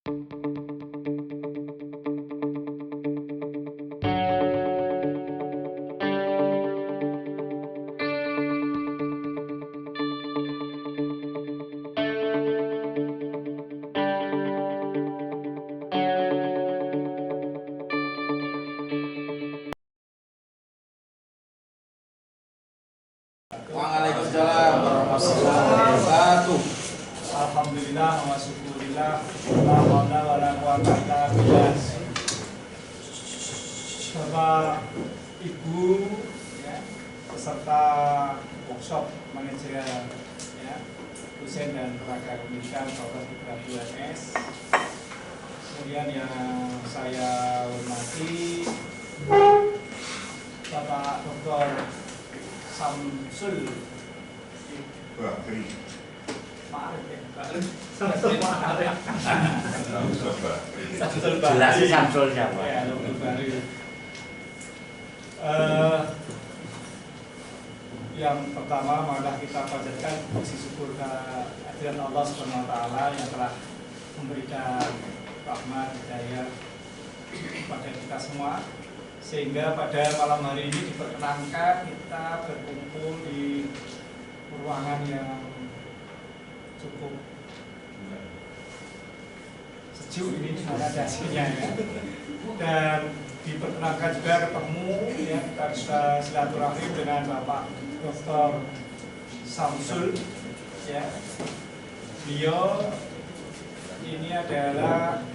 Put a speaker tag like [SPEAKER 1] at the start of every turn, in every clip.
[SPEAKER 1] Waalaikumsalam warahmatullahi wabarakatuh.
[SPEAKER 2] Alhamdulillah wa syukurillah la haula wala quwata illa billah. Bapak Ibu ya, peserta workshop manajer ya, dosen dan tenaga pendidikan Fakultas Geografi UNS. Kemudian yang saya hormati Bapak Dr. Samsul Ma'arif ya, Samsul Ma'arif.
[SPEAKER 3] Jelas Samsul siapa?
[SPEAKER 2] Ya, Dr. Bari. Yang pertama malah kita panjatkan puji syukur kehadirat Allah Subhanahu wa taala yang telah memberikan rahmat hidayah kepada kita semua, sehingga pada malam hari ini diperkenankan kita berkumpul di ruangan yang cukup sejuk ini ada hasilnya ya, dan diperkenankan juga ketemu ya, kita bisa silaturahim dengan Bapak Dr. Samsul ya. Beliau ini adalah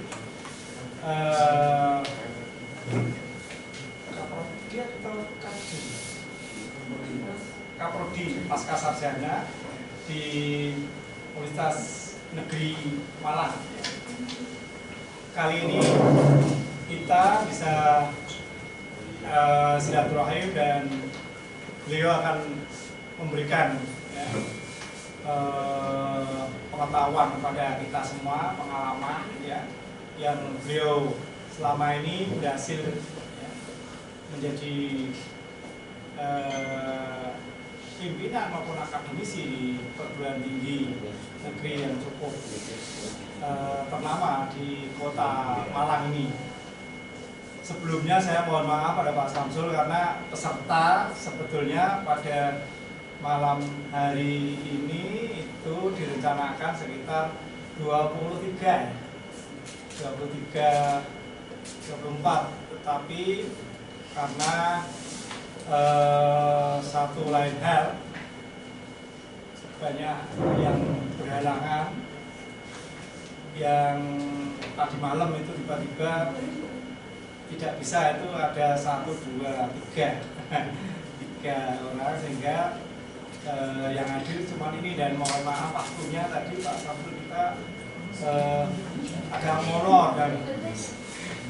[SPEAKER 2] Kaprodi pasca sarjana di Universitas Negeri Malang. Kali ini kita bisa silaturahim dan beliau akan memberikan ya, pengetahuan kepada kita semua, pengalaman ya, yang beliau selama ini berhasil ya, menjadi pimpinan maupun akademisi di perguruan tinggi negeri yang cukup ternama di kota Malang ini. Sebelumnya saya mohon maaf pada Pak Samsul karena peserta sebetulnya pada malam hari ini itu direncanakan sekitar 23, 24, tetapi karena satu lain hal banyak yang berhalangan, yang tadi malam itu tiba-tiba tidak bisa, itu ada 1, 2, 3 orang, sehingga yang hadir cuma ini, dan mohon maaf waktunya tadi Pak Samsul kita agak molor dan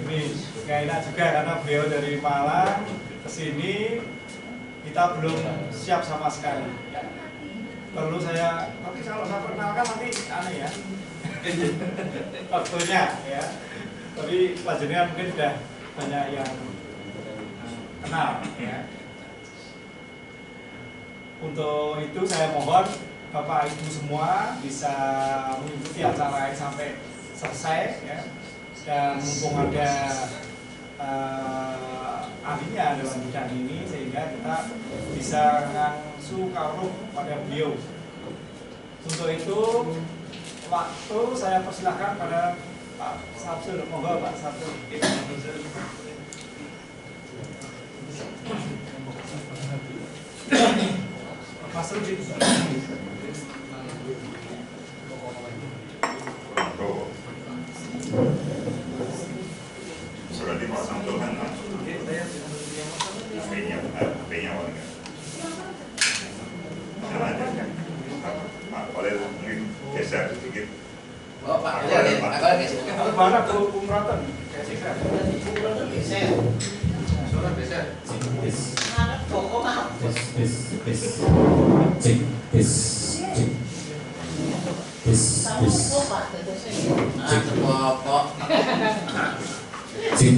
[SPEAKER 2] ini gak enak juga karena beliau dari Malang ke sini, kita belum siap sama sekali. Perlu saya, tapi kalau saya perkenalkan nanti aneh ya waktunya ya. Tapi pelajarnya mungkin sudah banyak yang kenal ya. Untuk itu saya mohon Bapak Ibu semua bisa mengikuti acara ini sampai selesai ya. Dan mumpung ada ahlinya dalam bidang ini, sehingga kita bisa langsung kawruh pada beliau. Untuk itu waktu saya persilahkan pada Pak Samsul. Monggo Pak Samsul. Mas Rudi.
[SPEAKER 4] Sudah dipasang tuh kan? HP-nya warga. Jangan aja. Pak, boleh mungkin geser sedikit.
[SPEAKER 1] Oh Pak, agak geser.
[SPEAKER 2] Mana Bung Raton? Geser.
[SPEAKER 1] Suara geser.
[SPEAKER 4] Ya.
[SPEAKER 1] Sip.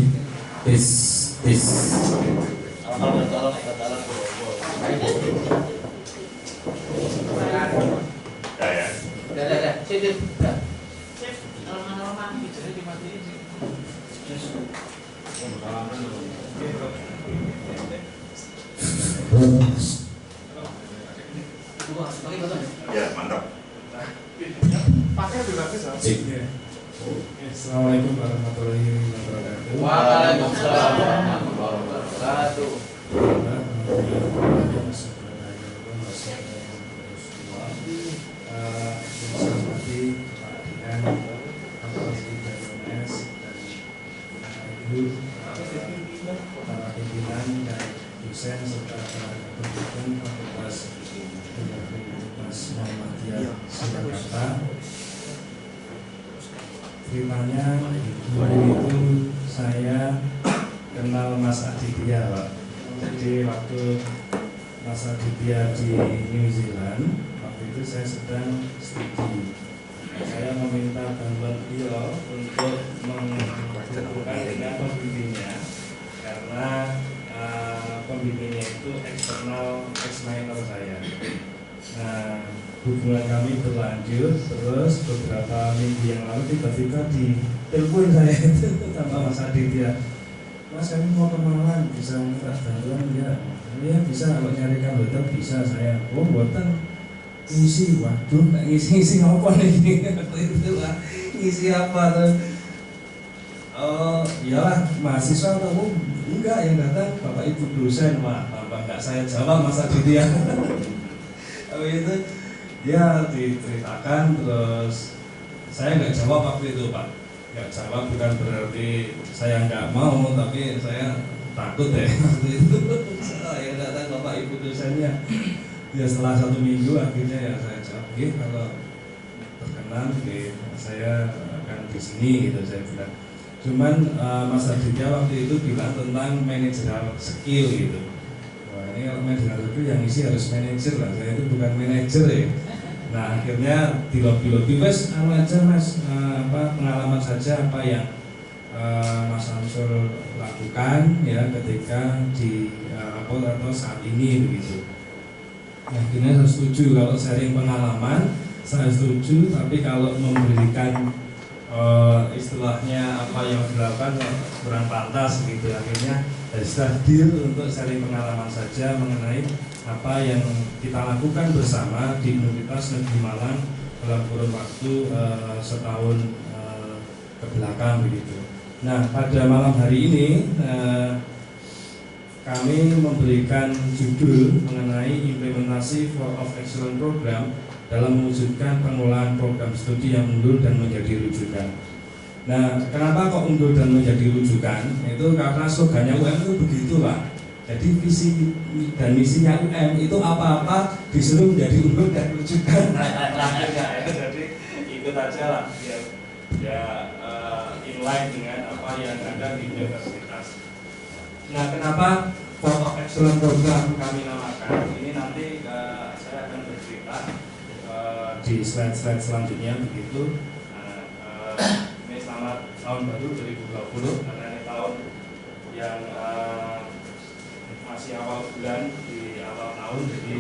[SPEAKER 5] Sip, normal-normal.
[SPEAKER 4] Ya, mantap.
[SPEAKER 2] Pakai juga bisa.
[SPEAKER 5] Assalamualaikum warahmatullahi wabarakatuh.
[SPEAKER 1] Waalaikumsalam warahmatullahi wabarakatuh.
[SPEAKER 5] Para pimpinan dan dosen serta para pendukung Fakultas Universitas Muhammadiyah Surakarta. Ceritanya dulu itu saya kenal Mas Aditya, Pak. Jadi waktu Mas Aditya di New Zealand, waktu itu saya sedang studi. Saya meminta bantuan beliau untuk menghubungkan dengan pembimbingnya karena pembimbingnya itu eksternal ex-minor saya. Nah, hubungan kami berlanjut terus beberapa minggu yang lalu tiba-tiba di telepon saya itu sama Mas Aditya, Mas kami mau ke Malang, bisa minta bantuan ya? Ya bisa, kalau nyarikan hotel bisa saya. Oh buatan ngisi, waduh nggak ngisi apa nih? Itu lah ngisi apa tuh? Oh iyalah mahasiswa atau enggak yang datang bapak ibu dosen. Wah bapak nggak saya jawab Mas Aditya. Itu dia diceritakan terus saya nggak jawab waktu itu Pak, nggak jawab bukan berarti saya nggak mau, tapi saya takut ya waktu itu. Yang datang bapak ibu dosennya ya setelah 1 minggu akhirnya ya saya jawab kalau berkenan saya akan di sini gitu saya bilang. Cuman Mas Aditya waktu itu bilang tentang managerial skill gitu. Ini kalau manajer itu yang isi harus manajer lah, saya itu bukan manajer ya. Nah akhirnya di lobby wes aja Mas, pengalaman saja apa yang Mas Samsul lakukan ya ketika di atau saat ini begitu. Nah, akhirnya saya setuju kalau sharing pengalaman, saya setuju, tapi kalau memberikan istilahnya apa yang dilakukan kurang pantas gitu. Akhirnya sudah deal untuk sharing pengalaman saja mengenai apa yang kita lakukan bersama di Universitas Negeri Malang dalam kurun waktu setahun ke belakang begitu. Nah pada malam hari ini kami memberikan judul mengenai implementasi Flow of Excellence Program dalam mewujudkan pengelolaan program studi yang unggul dan menjadi rujukan. Nah, kenapa kok unggul dan menjadi rujukan? Itu karena slogannya UM itu begitu Pak. Jadi visi dan misinya UM itu apa-apa disuruh menjadi unggul dan rujukan. Akhirnya jadi ikut aja lah ya inline dengan apa yang ada di universitas. Nah, kenapa Flow of Excellence Program kami namakan? Ini nanti saya akan bercerita di slide-slide selanjutnya begitu. Ini selamat tahun baru 2020 karena ini tahun yang masih awal bulan di awal tahun, jadi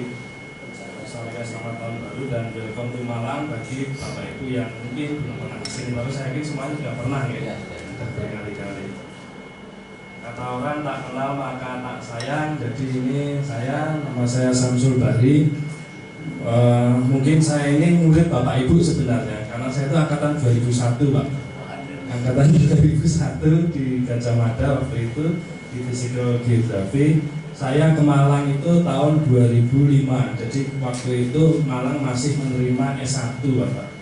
[SPEAKER 5] sampaikan selamat tahun baru dan welcome to Malang bagi Bapak Ibu yang mungkin belum pernah kesini. Baru saya yakin semuanya sudah pernah ya, sudah berkali-kali. Kata orang tak kenal maka tak sayang. Jadi ini nama saya Samsul Bahri. Mungkin saya ini murid Bapak Ibu sebenarnya karena saya itu angkatan 2001 Pak. Angkatan 2001 di Gajah Mada waktu itu di Physical Geography. Saya ke Malang itu tahun 2005. Jadi waktu itu Malang masih menerima S1 Bapak.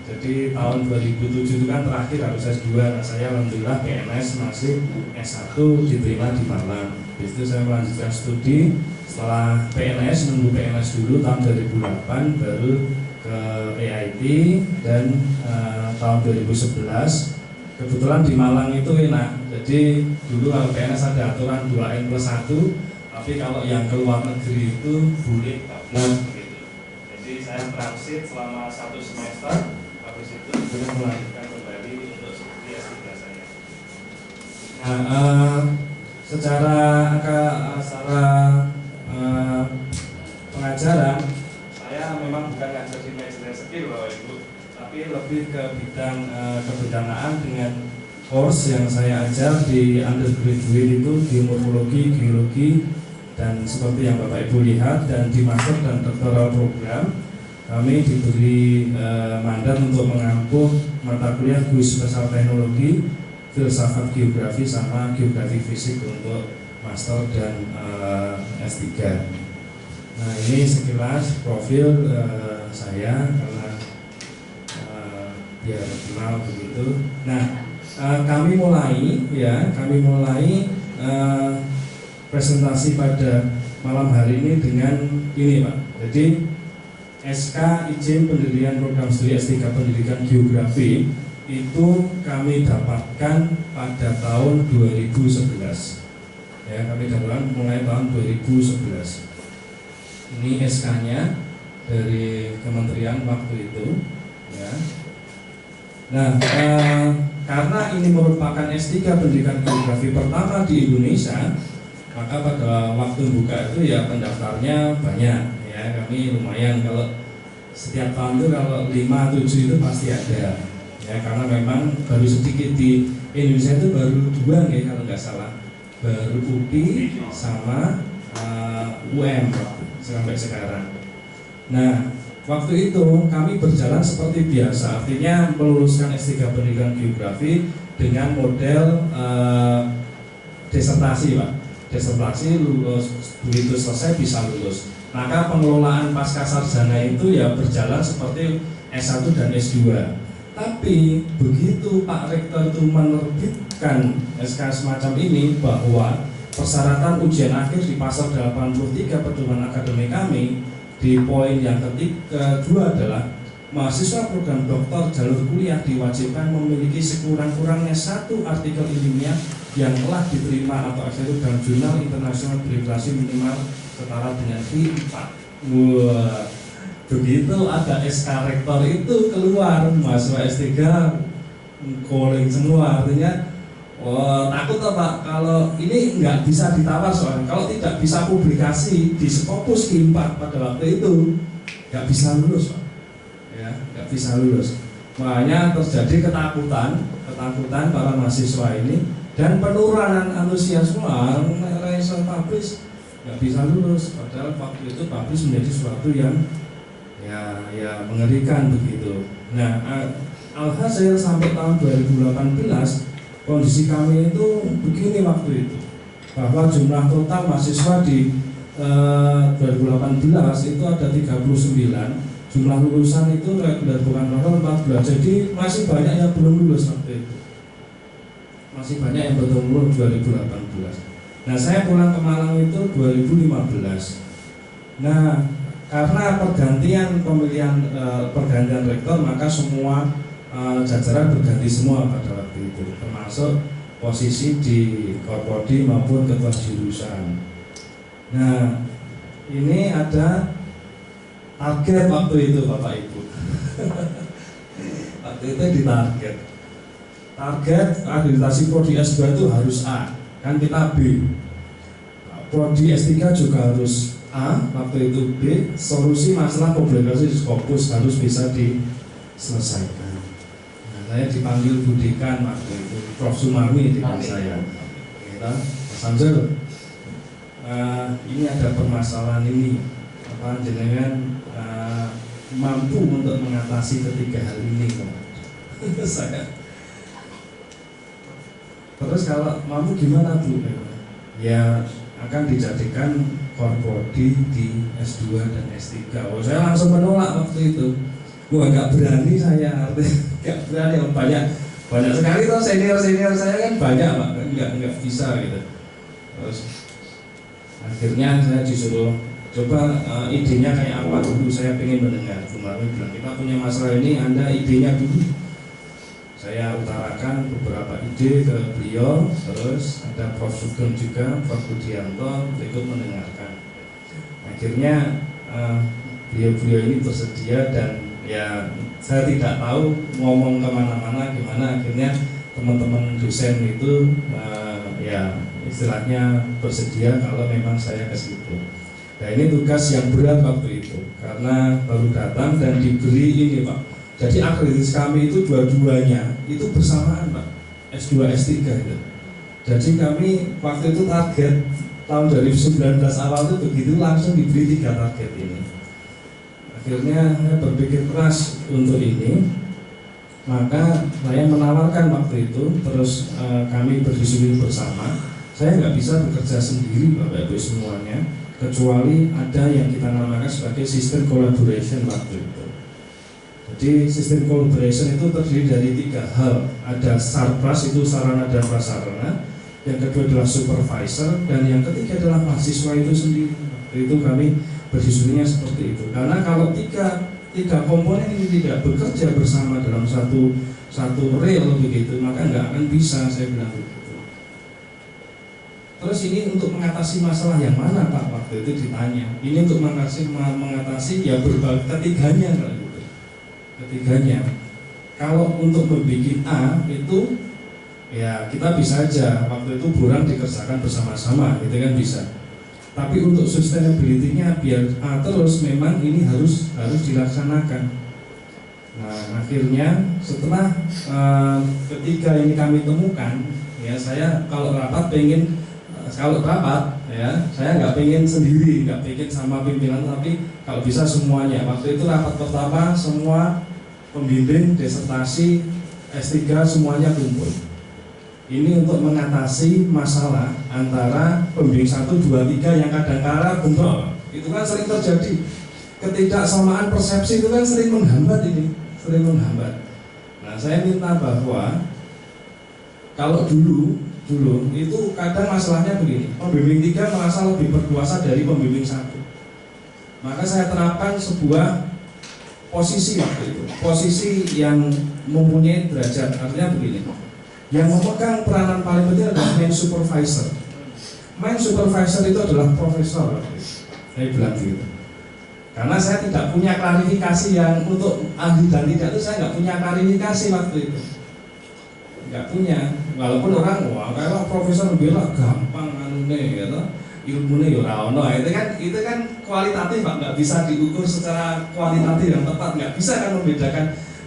[SPEAKER 5] Jadi tahun 2007 itu kan terakhir harus S2. Nah, saya alhamdulillah PNS masih S1 diterima di Malang. Habis itu saya melanjutkan studi. Setelah PNS, nunggu PNS dulu tahun 2008 baru ke EIT dan tahun 2011 kebetulan di Malang itu enak. Jadi dulu kalau PNS ada aturan 2N+1, tapi kalau yang keluar negeri itu boleh gabung gitu. Jadi saya transit selama 1 semester, habis itu kemudian melanjutkan kembali untuk studi S3 saya. Nah, secara pengajaran saya memang bukan ngajar di managerial skill Bapak Ibu, tapi lebih ke bidang kebencanaan dengan course yang saya ajar di undergraduate itu di morfologi, geologi, dan seperti yang Bapak Ibu lihat, dan di master dan doktoral program kami diberi mandat untuk mengampu mata kuliah geospasial teknologi, filsafat geografi sama geografi fisik untuk master dan S3. Nah, ini sekilas profil saya karena biar kenal begitu. Nah, kami mulai presentasi pada malam hari ini dengan ini, Pak. Jadi SK izin pendirian program studi S3 Pendidikan Geografi itu kami dapatkan pada tahun 2011. Ya, kami dapatkan mulai tahun 2011. Ini SK-nya dari kementerian waktu itu, ya. Nah, karena ini merupakan S3 Pendidikan Geografi pertama di Indonesia, maka pada waktu buka itu ya pendaftarnya banyak, ya. Kami lumayan, kalau setiap tahun itu kalau 5-7 itu pasti ada, ya, karena memang baru sedikit di Indonesia itu baru 2 nih kalau nggak salah, baru UPI sama UM sampai sekarang. Nah, waktu itu kami berjalan seperti biasa, artinya meluluskan S3 Pendidikan Geografi dengan model disertasi, Pak. Disertasi lulus, begitu selesai bisa lulus. Maka pengelolaan pasca sarjana itu ya berjalan seperti S1 dan S2. Tapi begitu Pak Rektor itu menerbitkan SK semacam ini, bahwa persyaratan ujian akhir di pasal 83 pedoman akademik kami di poin yang kedua adalah mahasiswa program doktor jalur kuliah diwajibkan memiliki sekurang-kurangnya 1 artikel ilmiah yang telah diterima atau akses dalam jurnal internasional berregulasi minimal setara dengan V4. Wah, begitu ada SK Rektor itu keluar, mahasiswa S3 calling semua, artinya takut Pak kalau ini nggak bisa ditawar, soalnya kalau tidak bisa publikasi di Scopus Q4 pada waktu itu nggak bisa lulus, Pak. Ya, nggak bisa lulus. Makanya terjadi ketakutan para mahasiswa ini dan penurunan antusiasme, rasa publish nggak bisa lulus. Padahal waktu itu publish menjadi sesuatu yang ya mengerikan begitu. Nah, alhasil sampai tahun 2018 kondisi kami itu begini waktu itu, bahwa jumlah total mahasiswa di 2018 itu ada 39, jumlah lulusan itu reguler bukan total 14, jadi masih banyak yang belum lulus waktu itu, masih banyak yang belum lulus 2018. Nah, saya pulang ke Malang itu 2015. Nah, karena pergantian rektor, maka semua jajaran berganti semua pada waktu itu, termasuk posisi di Korpodi maupun ketua jurusan. Nah, ini ada target waktu itu, Bapak Ibu. Waktu itu ditarget. Target akreditasi prodi S2 itu harus A, kan kita B. Prodi S3 juga harus A, waktu itu B. Solusi masalah publikasi di Scopus harus bisa diselesaikan. Saya dipanggil Budikan waktu itu, Prof. Sumarmi dengan saya. Kita, Mas Samsul, ini ada permasalahan ini, apa jenengan mampu untuk mengatasi ketiga hal ini, saya. Terus kalau mampu gimana, Bu? Ya akan dijadikan korpodi di S2 dan S3. Saya langsung menolak waktu itu. Wah, nggak berani saya, nggak berani, banyak sekali tuh senior saya kan banyak, Pak, nggak bisa gitu. Terus akhirnya saya disuruh coba idenya kayak apa dulu, saya pengen mendengar. Kemarin bilang kita punya masalah ini, Anda idenya dulu. Saya utarakan beberapa ide ke beliau, terus ada Prof. Sugeng juga, Prof. Budianto ikut mendengarkan. Akhirnya beliau-beliau ini bersedia, dan ya saya tidak tahu ngomong kemana-mana gimana. Akhirnya teman-teman dosen itu ya istilahnya bersedia kalau memang saya ke situ. Nah, ini tugas yang berat waktu itu karena baru datang dan diberi ini, Pak, Jadi akreditasi kami itu dua-duanya itu bersamaan Pak, S2 S3 itu. Jadi kami waktu itu target tahun 2019 awal itu begitu langsung diberi 3 target ini. Akhirnya saya berpikir keras untuk ini, maka saya menawarkan waktu itu, terus kami berdiskusi bersama. Saya nggak bisa bekerja sendiri Bapak Ibu semuanya, kecuali ada yang kita namakan sebagai sistem collaboration waktu itu. Jadi sistem collaboration itu terdiri dari 3 hal. Ada sarpras, itu sarana dan prasarana. Yang kedua adalah supervisor, dan yang ketiga adalah mahasiswa itu sendiri. Waktu itu kami berdiskusinya seperti itu. Karena kalau tiga komponen ini tidak bekerja bersama dalam satu rel begitu, maka nggak akan bisa, saya bilang begitu. Terus ini untuk mengatasi masalah yang mana Pak? Waktu itu ditanya. Ini untuk mengatasi ya berbagai ketiganya kalau gitu. Ketiganya. Kalau untuk membuat A itu ya kita bisa aja waktu itu buram dikerjakan bersama-sama, gitu kan bisa. Tapi untuk sustainability-nya biar terus memang ini harus dilaksanakan. Nah akhirnya setelah ketiga ini kami temukan, ya saya kalau rapat ya saya nggak pengen sendiri, nggak pengen sama pimpinan, tapi kalau bisa semuanya. Waktu itu rapat pertama semua pembimbing disertasi S3 semuanya kumpul. Ini untuk mengatasi masalah antara pembimbing 1, 2, 3 yang kadang-kala bentrok. Itu kan sering terjadi. Ketidaksamaan persepsi itu kan sering menghambat ini, sering menghambat. Nah, saya minta bahwa kalau dulu itu kadang masalahnya begini. Pembimbing 3 merasa lebih berkuasa dari pembimbing 1. Maka saya terapkan sebuah posisi waktu itu. Posisi yang mempunyai derajat, artinya begini. Yang memegang peranan paling penting adalah main supervisor. Main supervisor itu adalah profesor. Saya bilang gitu. Karena saya tidak punya klarifikasi yang untuk ahli dan tidak itu, saya nggak punya klarifikasi waktu itu. Nggak punya. Walaupun orang wah kalau profesor bilang gampang anune gitu. Ilmunya ya ora ono. Itu kan kualitatif Pak, nggak bisa diukur secara kualitatif yang tepat, nggak bisa kan membedakan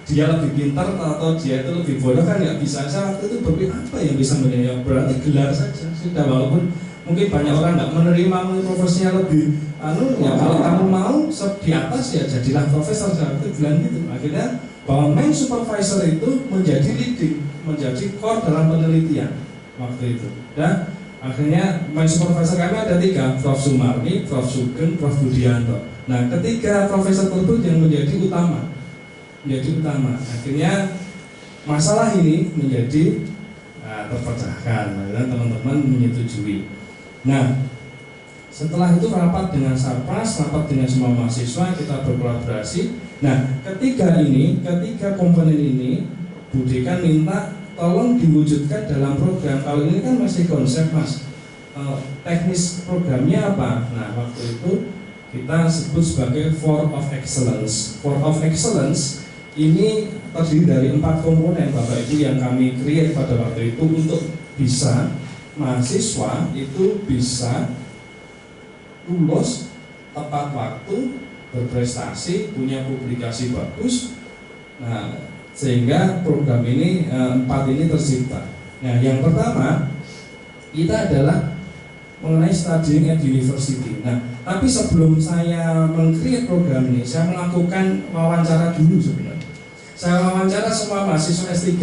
[SPEAKER 5] dia lebih pintar atau dia itu lebih bodoh, kan nggak bisa. Saya waktu itu berpikir apa yang bisa menilai, berarti gelar saja sudah. Walaupun mungkin banyak orang nggak menerima profesinya lebih ya kalau kamu mau di atas ya jadilah profesor. Saya waktu itu bilang gitu. Akhirnya bahwa main supervisor itu menjadi leading, menjadi core dalam penelitian waktu itu. Dan akhirnya main supervisor kami ada 3, Prof. Sumarni, Prof. Sugeng, Prof. Budianto. Nah ketiga profesor tersebut yang menjadi utama. Akhirnya masalah ini menjadi terpecahkan, dan teman-teman menyetujui. Nah, setelah itu rapat dengan Sarpras, rapat dengan semua mahasiswa, kita berkolaborasi. Nah, ketiga komponen ini, Budekan minta tolong diwujudkan dalam program. Kalau ini kan masih konsep Mas, teknis programnya apa? Nah, waktu itu kita sebut sebagai Four of Excellence. Four of Excellence ini terdiri dari 4 komponen Bapak Ibu yang kami create pada waktu itu untuk bisa mahasiswa itu bisa lulus tepat waktu, berprestasi, punya publikasi bagus. Nah, sehingga program ini 4 ini tercipta. Nah, yang pertama kita adalah mengenai studying at university. Nah, tapi sebelum saya meng-create program ini, saya melakukan wawancara dulu sebenarnya. Saya wawancara semua mahasiswa S3.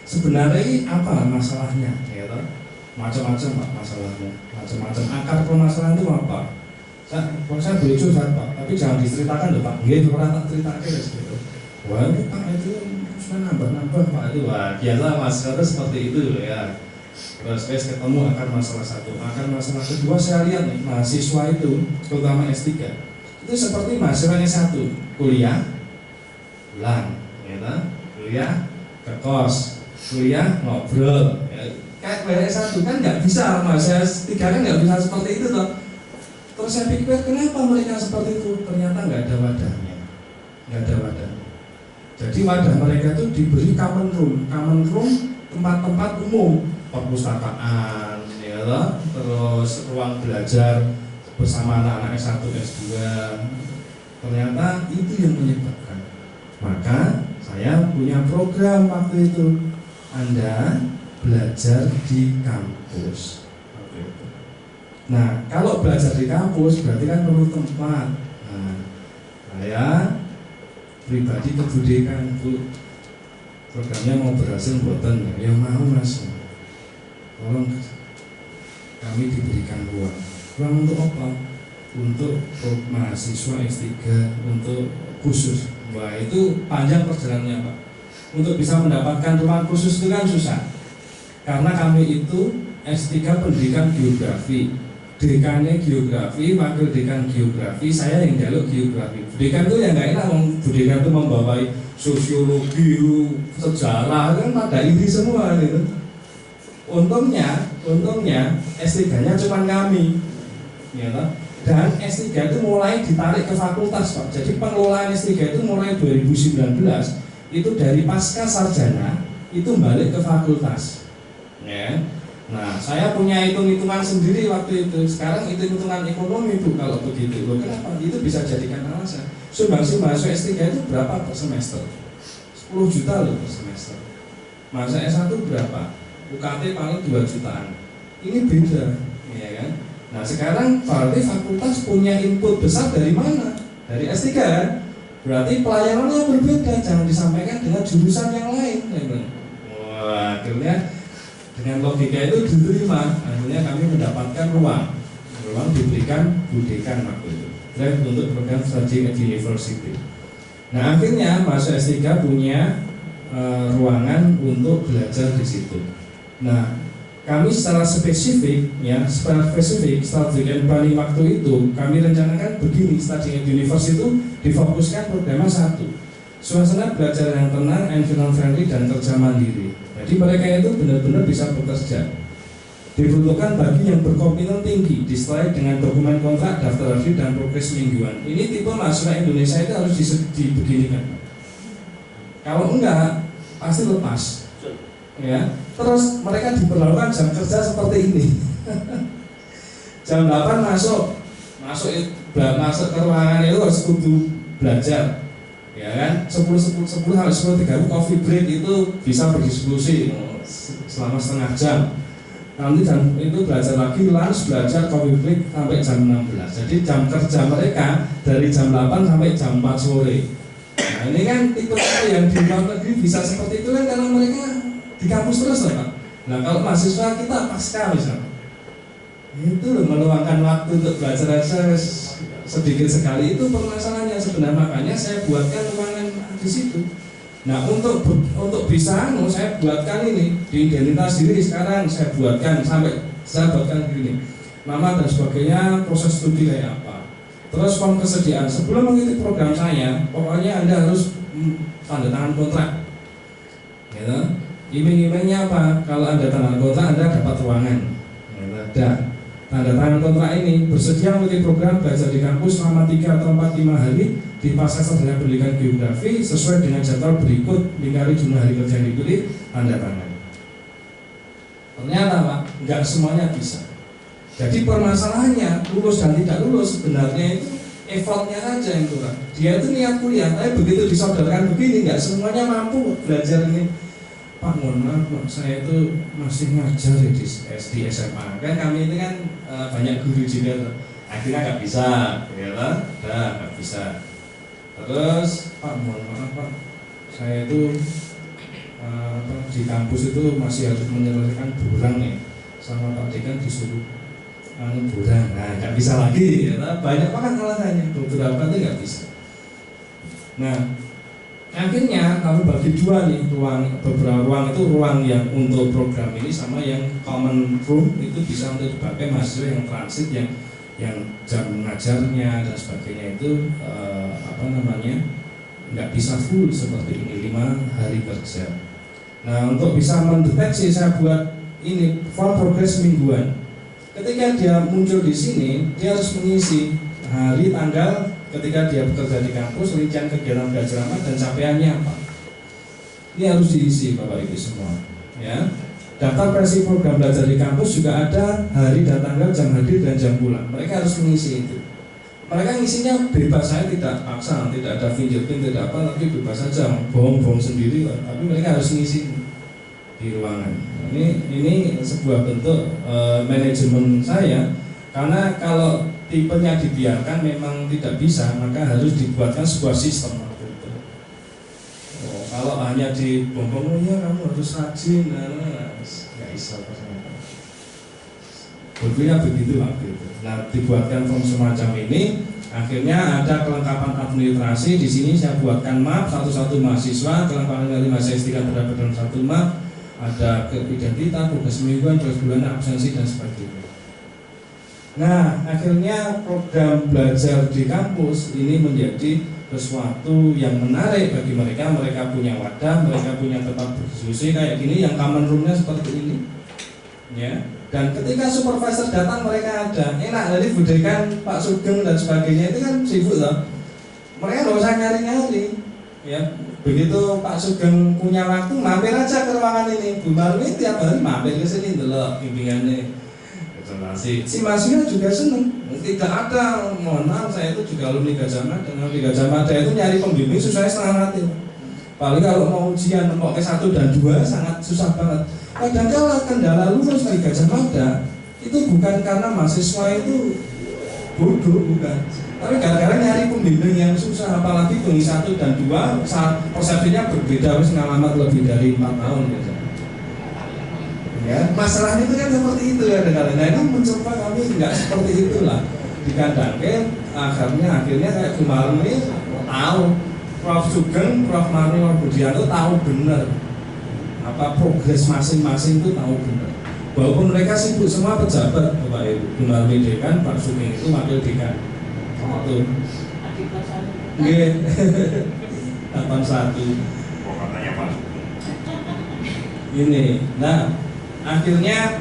[SPEAKER 5] Sebenarnya apa masalahnya? Ya, macam-macam Pak masalahnya, macam-macam. Akar permasalahan itu apa? Saya boleh curhat Pak, tapi jangan diceritakan loh Pak. Nggih, orang tak ceritakan gitu. Wah, ini Pak itu sudah nambah-nambah Pak itu. Wah, biasa Mas, terus seperti itu ya. Terus ketemu akar masalah 1. Akar masalah kedua saya lihat nih, mahasiswa itu, terutama S3, itu seperti mahasiswa S1, kuliah pulang, ya, kuliah ke kos, kuliah ngobrol, ya. Kayak S1 kan nggak bisa, mahasiswa S3 kan nggak bisa seperti itu toh. Terus saya pikir kenapa mereka seperti itu? Ternyata nggak ada wadahnya, nggak ada wadah. Jadi wadah mereka itu diberi common room tempat-tempat umum, perpustakaan, ya, terus ruang belajar bersama anak-anak S1, S2. Ternyata itu yang menyebabkan. Maka saya punya program waktu itu, Anda belajar di kampus. Nah, kalau belajar di kampus berarti kan perlu tempat. Nah, saya pribadi kebudekan, Bu, programnya mau berhasil buatan ya mau Mas. Tolong kami diberikan ruang. Ruang untuk apa? Untuk mahasiswa S3, untuk khusus. Wah, itu panjang perjalanannya, Pak. Untuk bisa mendapatkan ruang khusus itu kan susah. Karena kami itu S3 pendidikan geografi, dekannya geografi, wakil dekan geografi, saya yang jaluk geografi. Dekan itu yang nggak enak, dekan itu membawai sosiologi, sejarah, kan pada iri semua gitu. Untungnya S3-nya cuma kami, ya toh? Dan S3 itu mulai ditarik ke fakultas, Pak. Jadi pengelolaan S3 itu mulai 2019 itu dari pasca sarjana itu balik ke fakultas. Ya. Nah, saya punya hitung-hitungan sendiri waktu itu. Sekarang hitung-hitungan ekonomi, Bu, kalau begitu. Loh, kenapa? Itu bisa jadikan alasan. Sumbangsi mahasiswa S3 itu berapa per semester? 10 juta loh per semester. Masa S1 berapa? UKT paling 2 jutaan. Ini beda, ya kan? Nah, sekarang berarti fakultas punya input besar dari mana? Dari S3 kan? Berarti pelayanannya berbeda, jangan disampaikan dengan jurusan yang lain, ya kan? Wah, akhirnya dengan logika itu diterima, akhirnya kami mendapatkan ruang diberikan budekan waktu itu, dan untuk program Studying at University. Nah, akhirnya mahasiswa S3 punya ruangan untuk belajar di situ. Nah, kami secara spesifik strategi planning waktu itu kami rencanakan begini. Studying at University itu difokuskan programnya satu, suasana belajar yang tenang, environment friendly, dan kerja mandiri. Jadi mereka itu benar-benar bisa bekerja. Dibutuhkan bagi yang berkompeten tinggi, disertai dengan dokumen kontrak, daftar review, dan progres mingguan. Ini tipe mahasiswa Indonesia itu harus dibeginikan. Kalau enggak, pasti lepas. Ya. Terus mereka diperlakukan jam kerja seperti ini. Jam 8 masuk ke ruangan itu harus kudu belajar. Ya kan, 10 harus 10:30 coffee break itu bisa berdiskusi selama setengah jam. Nanti jam itu belajar lagi, lunch, belajar, coffee break sampai jam 16. Jadi jam kerja mereka dari jam 8 sampai jam 4 sore. Nah, ini kan tipe yang di luar negeri bisa seperti itu kan karena mereka di kampus terus lah, Pak. Nah, kalau mahasiswa kita pasca misalnya itu meluangkan waktu untuk belajar aja sedikit sekali, itu permasalahannya sebenarnya. Makanya saya buatkan ruangan di situ. Nah, untuk bisa saya buatkan ini di identitas diri. Sekarang saya buatkan gini, nama dan sebagainya, proses studi kayak apa, terus form kesediaan. Sebelum mengikuti program saya, pokoknya Anda harus tanda tangan kontrak, gitu. Iming-imingnya apa? Kalau Anda tanda kontrak, Anda dapat ruangan. Ada tanda tangan kontrak ini, bersedia mengikuti program belajar di kampus selama 3 atau 5 hari di pasca sarjana pendidikan geografi sesuai dengan jadwal berikut, lingkari jumlah hari kerja yang dipilih, tanda tangan. Ternyata, Pak, nggak semuanya bisa. Jadi permasalahannya lulus dan tidak lulus sebenarnya itu effortnya saja yang kurang. Dia itu niat kuliah, tapi begitu disodorkan begini, nggak semuanya mampu belajar ini. Pak, mohon maaf, Pak, saya itu masih ngajar di SMA. Kan kami ini kan banyak guru juga, akhirnya nggak bisa, ya lah, nggak bisa. Terus, Pak, mohon maaf, Pak, saya itu di kampus itu masih harus menyelesaikan burang nih, sama Pak Dekan disuruh burang, nah nggak bisa lagi, ya lah. Banyak banget alasannya, beberapa itu nggak bisa. Nah, akhirnya kami bagi dua nih, beberapa ruang itu ruang yang untuk program ini sama yang common room itu bisa untuk dipakai mahasiswa yang transit, yang jam mengajarnya dan sebagainya itu nggak bisa full seperti ini 5 hari kerja. Nah, untuk bisa mendeteksi saya buat ini form progres mingguan. Ketika dia muncul di sini, dia harus mengisi hari, tanggal, ketika dia bekerja di kampus, rincian kegiatan belajar apa dan capaiannya apa. Ini harus diisi, Bapak Ibu semua. Ya, daftar versi program belajar di kampus juga ada hari dan tanggal, jam hadir dan jam pulang. Mereka harus mengisi itu. mereka ngisinya bebas, saya tidak paksa, tidak ada fingerprint, tidak apa, tapi bebas saja, bohong-bohong sendiri, tapi mereka harus ngisi di ruangan. Ini sebuah bentuk manajemen saya, karena kalau tipenya dibiarkan memang tidak bisa, maka harus dibuatkan sebuah sistem. Kalau hanya dibohong, ya kamu harus rajin, nggak bisa. Berikutnya begitu waktu itu. Nah, dibuatkan form semacam ini, akhirnya ada kelengkapan administrasi. Di sini saya buatkan map satu-satu mahasiswa, kelengkapan dari mahasiswa terdapat dalam satu map, ada identitas, tugas mingguan, tugas bulanan, absensi dan sebagainya. Nah, akhirnya program belajar di kampus ini menjadi sesuatu yang menarik bagi mereka. Mereka punya wadah, mereka punya tempat berdiskusi kayak gini, yang common room-nya seperti ini, ya. Dan ketika supervisor datang mereka ada enak, jadi budekan Pak Sugeng dan sebagainya itu kan sibuk loh. Mereka nggak usah nyari-nyari, ya. Begitu Pak Sugeng punya waktu, mampir aja ke ruangan ini. Bu Marmi tiap hari mampir ke sini dulu bimbingannya. Si mahasiswa juga seneng. Tidak ada, mohon maaf, saya itu juga alumni Gajah Mada. Alumni Gajah Mada itu nyari pembimbing susahnya setengah mati. Paling kalau mau ujian mau ke 1 dan 2 sangat susah banget. Kadang-kadang kendala lulus dari Gajah Mada itu bukan karena mahasiswa itu bodoh, bukan. Tapi kadang-kadang nyari pembimbing yang susah, apalagi pembimbing 1 dan 2 persepsinya berbeda, harus ngalamat lebih dari 4 tahun biasanya. Ya, masalahnya itu kan seperti itu ya kadang-kadang. Nah, ini mencoba kami nggak seperti itulah. Dikandangkan akhirnya kayak kemarin ini tahu Prof Sugeng, Prof Marmi, Prof Budianto tahu benar apa progres masing-masing itu tahu benar. Walaupun mereka sibuk semua pejabat, Bapak Ibu, Bu Marmi dekan, Pak Sugeng itu wakil dekan. Itu. Nggih. 81. Ini. Nah, akhirnya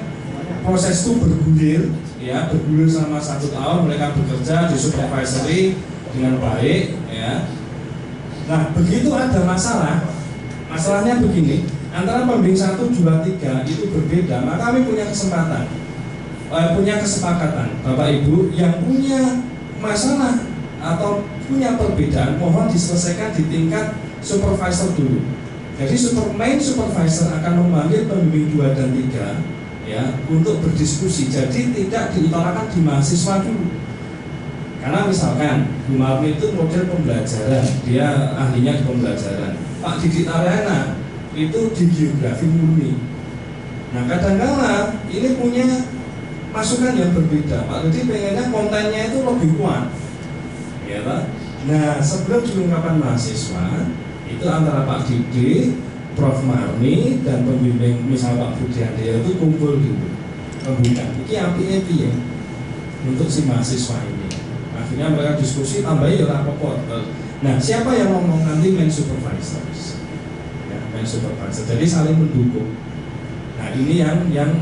[SPEAKER 5] proses itu bergulir, ya, bergulir selama 1 tahun. Mereka bekerja di supervisory dengan baik, ya. Nah, begitu ada masalah, masalahnya begini, antara pembimbing 1, 2, 3 itu berbeda, maka kami punya kesempatan, punya kesepakatan, Bapak Ibu yang punya masalah atau punya perbedaan, mohon diselesaikan di tingkat supervisor dulu. Jadi main supervisor akan memanggil pembimbing 2 dan 3, ya, untuk berdiskusi. Jadi tidak diutarakan di mahasiswa dulu. Karena misalkan Bu Marmi itu model pembelajaran, dia ahlinya di pembelajaran. Pak Didi Ariana itu di geografi murni. Nah, kadang-kadang ini punya masukan yang berbeda. Pak Didi pengennya kontennya itu lebih kuat, ya Pak. Nah, sebelum dilengkapan mahasiswa itu antara Pak Didi, Prof Marmi dan pembimbing misal Pak Budianto itu kumpul gitu, pembimbing. Ini api ya untuk si mahasiswa ini. Akhirnya mereka diskusi, tambah ya rapor. Nah, siapa yang ngomong nanti main supervisors, ya, main supervisor. Jadi saling mendukung. Nah, ini yang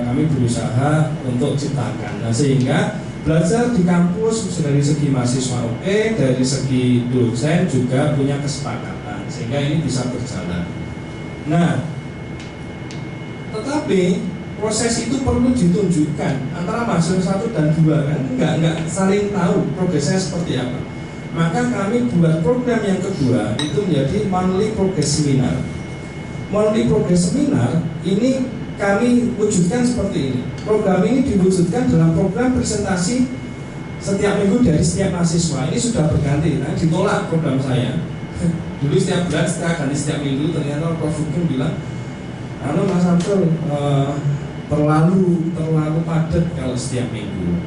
[SPEAKER 5] kami berusaha untuk ciptakan. Nah, sehingga belajar di kampus dari segi mahasiswa oke, dari segi dosen juga punya kesepakatan, sehingga ini bisa berjalan. Nah, tetapi proses itu perlu ditunjukkan antara mahasiswa 1 dan 2 kan, nggak saling tahu progresnya seperti apa. Maka kami buat program yang kedua itu menjadi monthly progress seminar. Monthly progress seminar ini kami wujudkan seperti ini. Program ini diwujudkan dalam program presentasi setiap minggu dari setiap mahasiswa. Ini sudah berganti, nah, ditolak program saya. Dulu setiap bulan, setelah ganti setiap minggu, ternyata Prof Sugeng bilang, Mas Abdul, terlalu padat kalau setiap minggu.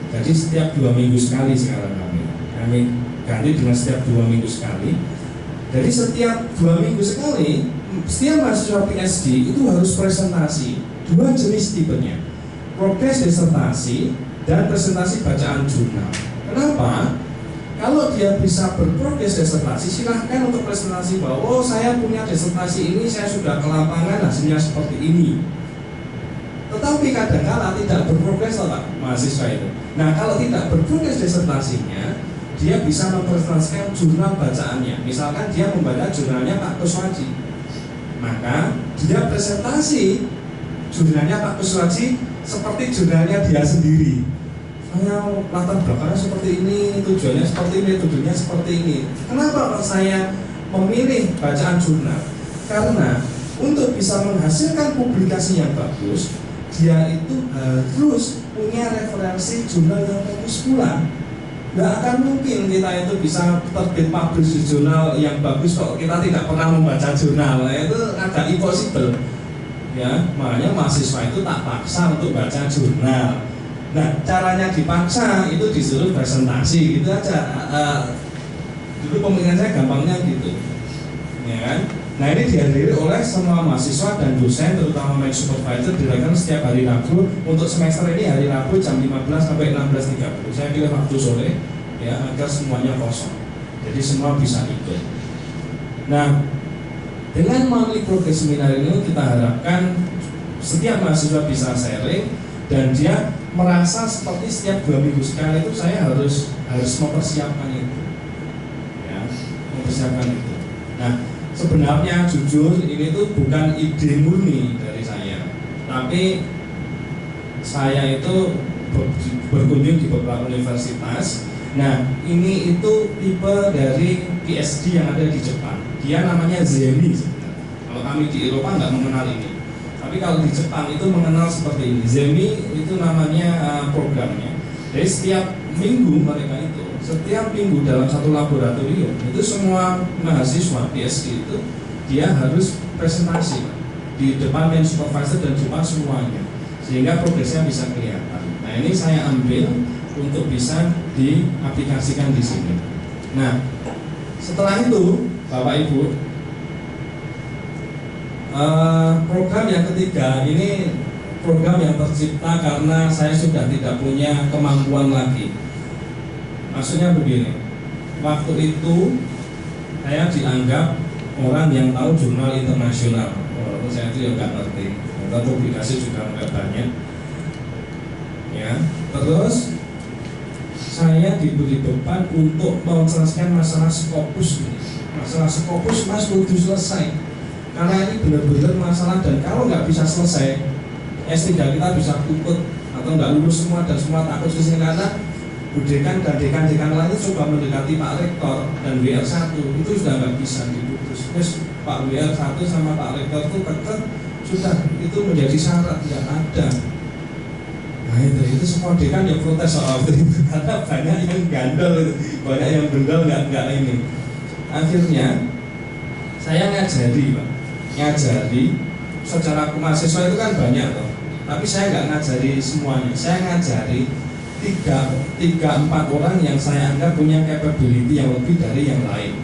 [SPEAKER 5] Jadi setiap 2 minggu sekali sekarang kami ganti dengan setiap 2 minggu sekali. Jadi setiap 2 minggu sekali, setiap mahasiswa PhD itu harus presentasi 2 jenis tipenya, progres disertasi dan presentasi bacaan jurnal. Kenapa? Kalau dia bisa berprogres disertasi, silahkan untuk presentasi bahwa saya punya disertasi ini, saya sudah ke lapangan, hasilnya seperti ini. Tetapi kadang-kala tidak berprogres Pak mahasiswa itu. Nah, kalau tidak berprogres disertasinya, dia bisa mempresentasikan jurnal bacaannya. Misalkan dia membaca jurnalnya Pak Kuswaji, maka dia presentasi jurnalnya Pak Kuswaji seperti jurnalnya dia sendiri. saya latar belakangnya seperti ini, tujuannya seperti ini, tujuannya seperti ini. Kenapa saya memilih bacaan jurnal? Karena untuk bisa menghasilkan publikasi yang bagus, dia itu harus punya referensi jurnal yang bagus pula. Nggak akan mungkin kita itu bisa terbit publish di jurnal yang bagus kok kita tidak pernah membaca jurnal. Nah, itu agak impossible. Ya, makanya mahasiswa itu tak paksa untuk baca jurnal. Nah, caranya dipaksa itu disuruh presentasi gitu aja. Dulu pemikiran saya gampangnya gitu, ya kan? Nah, ini dihadiri oleh semua mahasiswa dan dosen, terutama match supervisor, dilakukan setiap hari Rabu. Untuk semester ini hari Rabu jam 15 sampai 16.30. Saya pilih waktu sore, ya, agar semuanya kosong. Jadi semua bisa ikut. Nah, dengan melalui program seminar ini kita harapkan setiap mahasiswa bisa sharing dan dia merasa seperti setiap 2 minggu sekali itu saya harus mempersiapkan itu, ya, mempersiapkan itu. Nah, sebenarnya jujur ini tuh bukan ide murni dari saya, tapi saya itu berkunjung di beberapa universitas. Nah, ini itu tipe dari PhD yang ada di Jepang. Dia namanya Zemi sebenarnya. Kalau kami di Eropa nggak mengenal ini, tapi kalau di Jepang itu mengenal seperti ini. Zemi itu namanya programnya. Jadi setiap minggu mereka itu, setiap minggu dalam satu laboratorium itu semua mahasiswa PhD itu dia harus presentasi di depan main supervisor dan depan semuanya, sehingga progresnya bisa kelihatan. Nah, ini saya ambil untuk bisa diaplikasikan di sini. Nah, setelah itu Bapak Ibu, program yang ketiga ini program yang tercipta karena saya sudah tidak punya kemampuan lagi. Maksudnya begini, waktu itu saya dianggap orang yang tahu jurnal internasional, walaupun saya itu ya nggak ngerti, atau publikasi juga nggak banyak. Ya, terus saya diberi beban untuk menyelesaikan masalah Scopus ini. Masalah Scopus mas kudu selesai, karena ini benar-benar masalah, dan kalau nggak bisa selesai S3 kita bisa puput atau nggak lulus semua, dan semua takut sini karena budekan dan dekan-dekan lain itu coba mendekati Pak Rektor dan WR1 itu sudah nggak bisa diputus. Terus Pak WR1 sama Pak Rektor itu kekeh, sudah itu menjadi syarat, tidak ada. Nah itu semua dekan yang protes soal itu karena banyak yang gandol itu, banyak yang bendol nggak ini. Akhirnya saya ngajari Pak, secara mahasiswa itu kan banyak loh, tapi saya nggak ngajari semuanya. Saya ngajari 3-4 orang yang saya anggap punya capability yang lebih dari yang lain.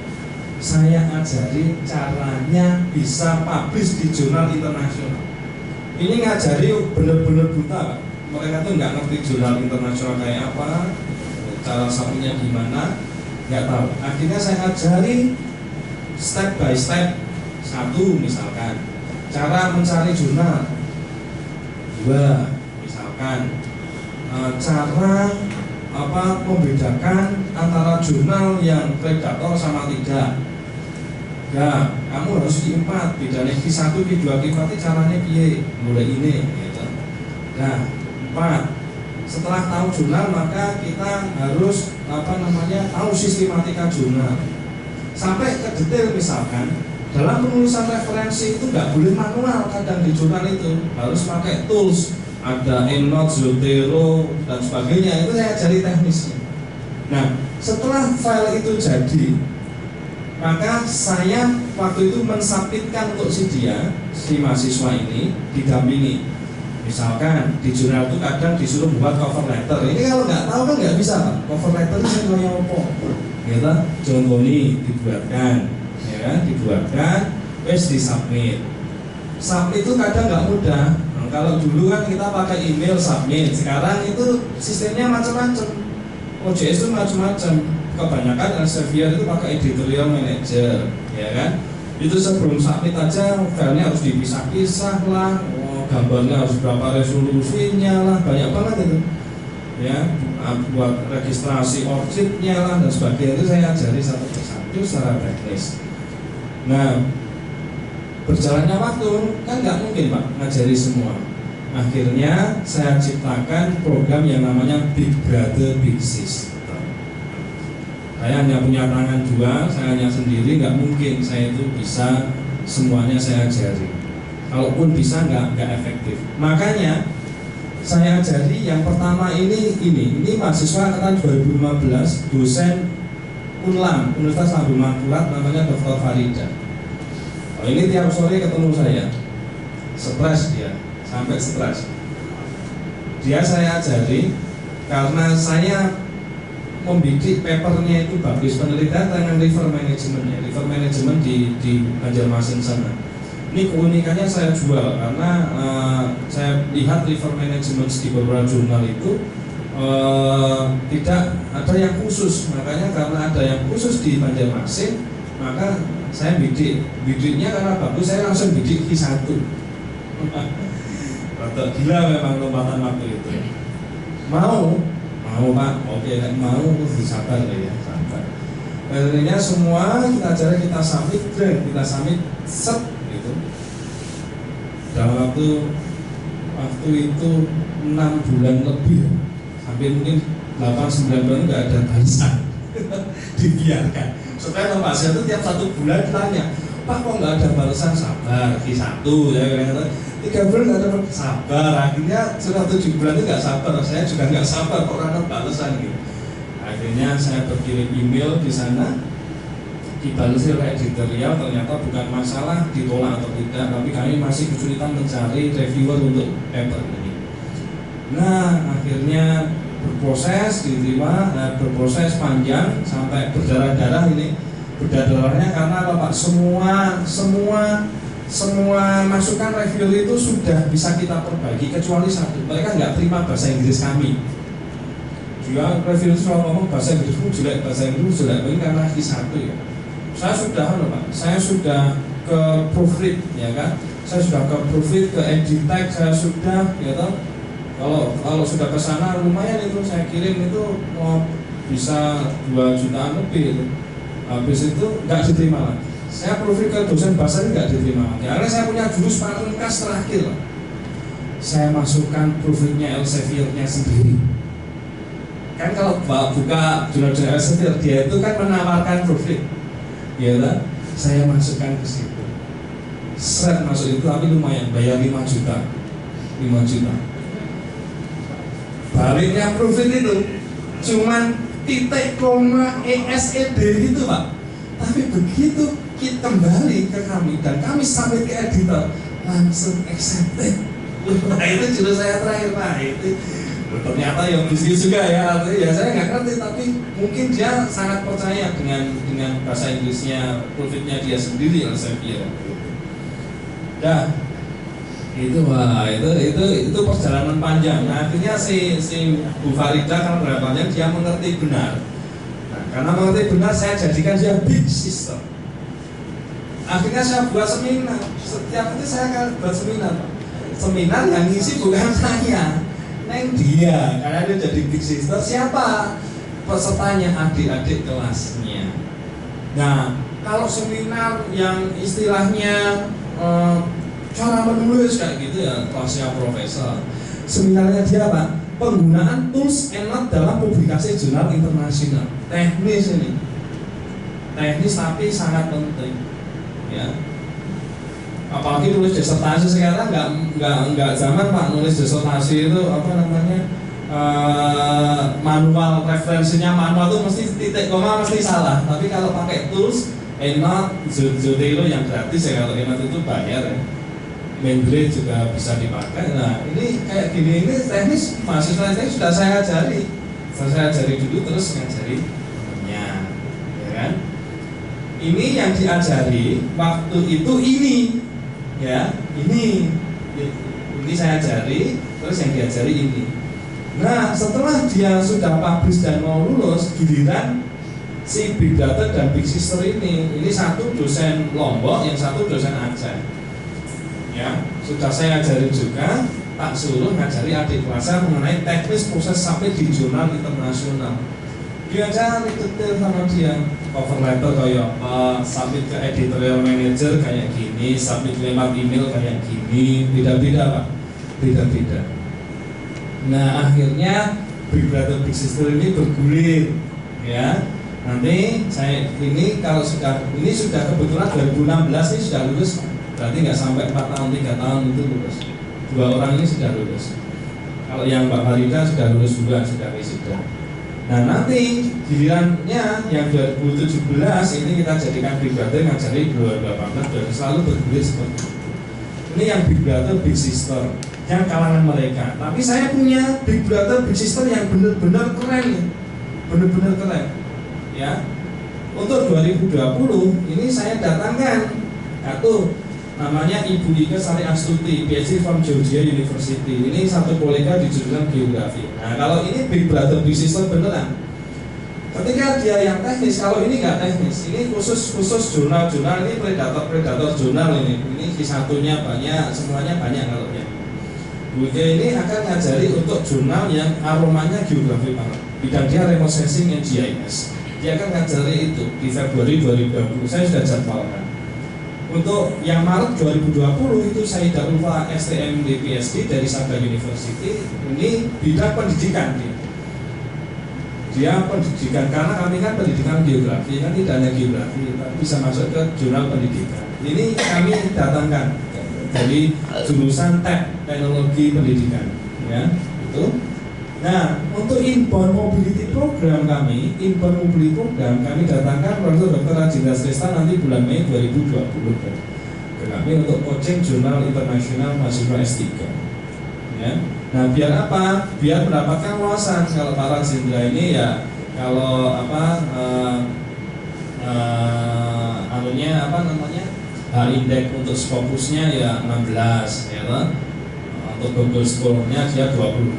[SPEAKER 5] Saya ajari caranya bisa publish di jurnal internasional. Ini ngajari bener-bener buta Pak. Mereka tuh nggak ngerti jurnal internasional kayak apa, cara submitnya gimana, nggak tahu. Akhirnya saya ajari step by step. 1 misalkan cara mencari jurnal, 2 misalkan cara membedakan antara jurnal yang redaktor sama tidak. Ya, kamu harus Q4, bedanya Q1, Q2, Q4 caranya piye, mulai ini gitu. Nah, 4. Setelah tahu jurnal maka kita harus tahu sistematika jurnal. Sampai ke detail, misalkan dalam penulisan referensi itu nggak boleh manual, kadang di jurnal itu harus pakai tools, ada EndNote, Zotero dan sebagainya. Itu saya ajari teknisnya. Nah, setelah file itu jadi, maka saya waktu itu mensubmitkan untuk si mahasiswa ini didampingi. Misalkan di jurnal itu kadang disuruh buat cover letter. Ini kalau nggak tahu kan nggak bisa Pak. Cover letter itu saya apa? Gitu, contohnya dibuatkan, ya, dibuatkan, terus disubmit. Submit itu kadang nggak mudah. Nah, kalau dulu kan kita pakai email submit, sekarang itu sistemnya macam-macam. OJS itu macam-macam. Kebanyakan Elsevier itu pakai editorial manager, ya kan? Itu sebelum submit aja filenya harus dipisah-pisah lah, gambarnya harus berapa resolusinya lah, banyak banget itu. Ya, buat registrasi ORCID-nya lah dan sebagainya, itu saya ajari satu persatu secara teknis. Nah, berjalannya waktu kan nggak mungkin Pak ngajari semua. akhirnya saya ciptakan program yang namanya Big Brother Big Sister. Saya hanya punya tangan dua, saya hanya sendiri, nggak mungkin saya itu bisa semuanya saya ajari. Kalaupun bisa nggak efektif. Makanya saya ajari yang pertama ini mahasiswa angkatan 2015, dosen Unlam, Universitas Lambung Mangkurat, namanya Dr. Farida. Oh, ini tiap sore ketemu saya, stres dia, sampai stres. Dia saya ajari karena saya membidik papernya itu bagus, penelitian tentang river management di Banjarmasin sana. Ini keunikannya saya jual karena saya lihat river management di beberapa jurnal itu tidak ada yang khusus. Makanya karena ada yang khusus di Banjarmasin, maka saya bidiknya karena bagus, saya langsung bidik Q1. Rada gila memang lompatan waktu itu. Mau Pak, oke, mau sabar ya, sabar. Akhirnya semua kita ajari, kita submit set gitu. Dalam waktu itu 6 bulan lebih, sampai mungkin 8-9 bulan nggak ada balasan. Dibiarkan. Supaya mahasiswa itu tiap 1 bulan tanya, Pak kok nggak ada balasan? Sabar, Q1 ya kan. 3 bulan nggak ada sabar, akhirnya sudah 7 bulan itu nggak sabar, saya juga nggak sabar kok orang balasan gitu. Akhirnya saya berkirim email di sana, dibalas oleh editorial, ternyata bukan masalah ditolak atau tidak, tapi kami masih kesulitan mencari reviewer untuk paper ini. Nah akhirnya berproses, diterima, berproses panjang sampai berdarah-darah ini. Berdarah-darahnya karena apa Pak? Semua masukan reviewer itu sudah bisa kita perbaiki kecuali satu, mereka nggak terima bahasa Inggris kami. Juga reviewer itu selalu ngomong bahasa Inggrismu jelek, ini karena Q1 ya. Saya sudah ke proofread ya kan, saya sudah ke proofread, ke edit-tag, saya sudah ya toh. Kalau sudah ke sana lumayan itu saya kirim itu mau bisa 2 jutaan lebih itu. Habis itu nggak diterima lagi. Saya proofread ke dosen bahasa ini nggak diterima lagi. Karena saya punya jurus paling khas terakhir. Saya masukkan proofreadnya Elseviernya sendiri. Kan kalau buka jurnal-jurnal Elsevier, dia itu kan menawarkan proofread. Ya kan? Saya masukkan ke situ. Seret masuk itu, tapi lumayan, bayar 5 juta. Baliknya proofread itu cuman titik koma ESED gitu Pak. Tapi begitu kita kembali ke kami dan kami submit ke editor, langsung accepted. Nah itu jurus saya terakhir Pak. Itu ternyata yang bisnis juga ya. Ya saya nggak ngerti, tapi mungkin dia sangat percaya dengan bahasa Inggrisnya, proofreadnya dia sendiri yang saya kira. Nah itu perjalanan panjang. Nah, akhirnya si Bu Farida kan berapa panjang dia mengerti benar. Nah, karena mengerti benar saya jadikan dia big sister. Akhirnya saya buat seminar. Setiap itu saya akan buat seminar. Seminar yang ngisi bukan saya, neng dia. Karena dia jadi big sister. Siapa pesertanya? Adik-adik kelasnya. Nah, kalau seminar yang istilahnya cara menulis kayak gitu ya kelasnya profesor. Seminarnya dia apa? Penggunaan tools and not dalam publikasi jurnal internasional. Teknis ini, teknis tapi sangat penting, ya. Apalagi nulis disertasi sekarang nggak zaman Pak, nulis disertasi itu apa namanya manual, referensinya manual itu mesti titik koma mesti salah. Tapi kalau pakai tools, Enot, Zotero yang gratis ya, kalau Enot itu bayar ya. Mendeley juga bisa dipakai. Nah ini kayak gini, ini teknis mahasiswa teknis sudah saya ajari. Saya ajari dulu terus ngajari temennya, ya kan? Ini yang diajari waktu itu ini, ya ini saya ajari, terus yang diajari ini. Nah setelah dia sudah publish dan mau lulus, giliran si Big Data dan Big Sister ini satu dosen Lombok, yang satu dosen Aceh. Ya, sudah saya ajari juga, tak suruh ngajari adik kelas saya mengenai teknis proses sampai di jurnal internasional. Dia cari detail sama dia, cover letter kayak apa, submit ke editorial manager kayak gini, submit lewat email kayak gini, beda-beda Pak. beda-beda. Nah akhirnya Big Brother Big Sister ini bergulir, ya. Nanti saya ini kalau sudah kebetulan 2016 ini sudah lulus, berarti nggak sampai 4 tahun 3 tahun itu lulus. 2 orang ini sudah lulus. Kalau yang Mbak Farida sudah lulus juga, sudah wisuda. Nah nanti gilirannya yang 2017 ini kita jadikan Big Brother ngajari 2018 dan selalu bergulir seperti itu. Ini yang Big Brother Big Sister yang kalangan mereka. Tapi saya punya Big Brother Big Sister yang benar-benar keren, benar-benar keren. Ya, untuk 2020 ini saya datangkan satu namanya Ibu Ike Sari Astuti, PhD from Georgia University. Ini satu kolega di jurusan geografi. Nah, kalau ini Big Brother Big Sister beneran. Ketika dia yang teknis, kalau ini nggak teknis, ini khusus jurnal-jurnal, ini predator jurnal ini satunya banyak, semuanya banyak kalau yang Bu Ike ini akan ngajari untuk jurnal yang aromanya geografi banget. Bidang dia remote sensing and GIS. Dia akan ngajari itu di Februari 2020. Saya sudah jadwalkan. Untuk yang Maret 2020 itu saya Ulfa STM di PhD dari Saga University. Ini bidang pendidikan dia. Dia pendidikan karena kami kan pendidikan geografi kan tidak hanya geografi, tapi bisa masuk ke jurnal pendidikan. Ini kami datangkan dari jurusan teknologi pendidikan, ya itu. Nah, untuk inbound mobility program kami datangkan Profesor Dr. Rajendra Sresta nanti bulan Mei 2020 ke kami untuk coaching jurnal internasional mahasiswa S3. Ya. Nah, biar apa? Biar mendapatkan wawasan. Kalau Pak Rajendra ini ya kalau indeks untuk Scopusnya ya 16 ya toh. Untuk Google Scholar-nya dia 26,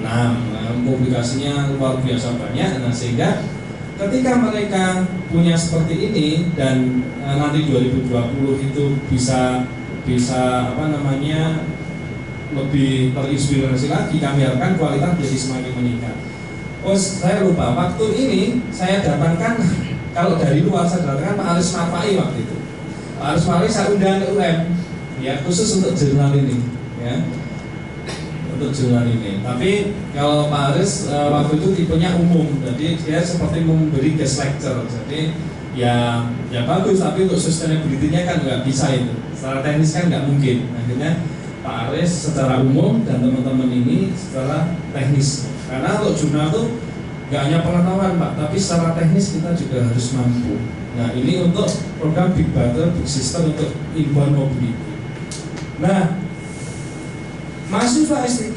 [SPEAKER 5] publikasinya luar biasa banyak. Nah, sehingga ketika mereka punya seperti ini dan nanti 2020 itu bisa lebih terinspirasi lagi, kami harapkan kualitas jadi semakin meningkat. Oh, saya lupa waktu ini saya datangkan kalau dari luar saya datangkan Pak Aris Marfai waktu itu. Pak Aris Marfai saya undang ke UM ya khusus untuk jurnal ini ya. Untuk jurnal ini. Tapi kalau Pak Aris waktu itu tipenya umum, jadi dia seperti memberi guest lecture. Jadi ya bagus, tapi untuk sustainability-nya kan nggak bisa itu. Secara teknis kan nggak mungkin. Akhirnya Pak Aris secara umum dan teman-teman ini secara teknis. Karena untuk jurnal itu nggak hanya pengetahuan Pak, tapi secara teknis kita juga harus mampu. Nah ini untuk program Big Brother Big Sister untuk inbound mobility. Nah mahasiswa S3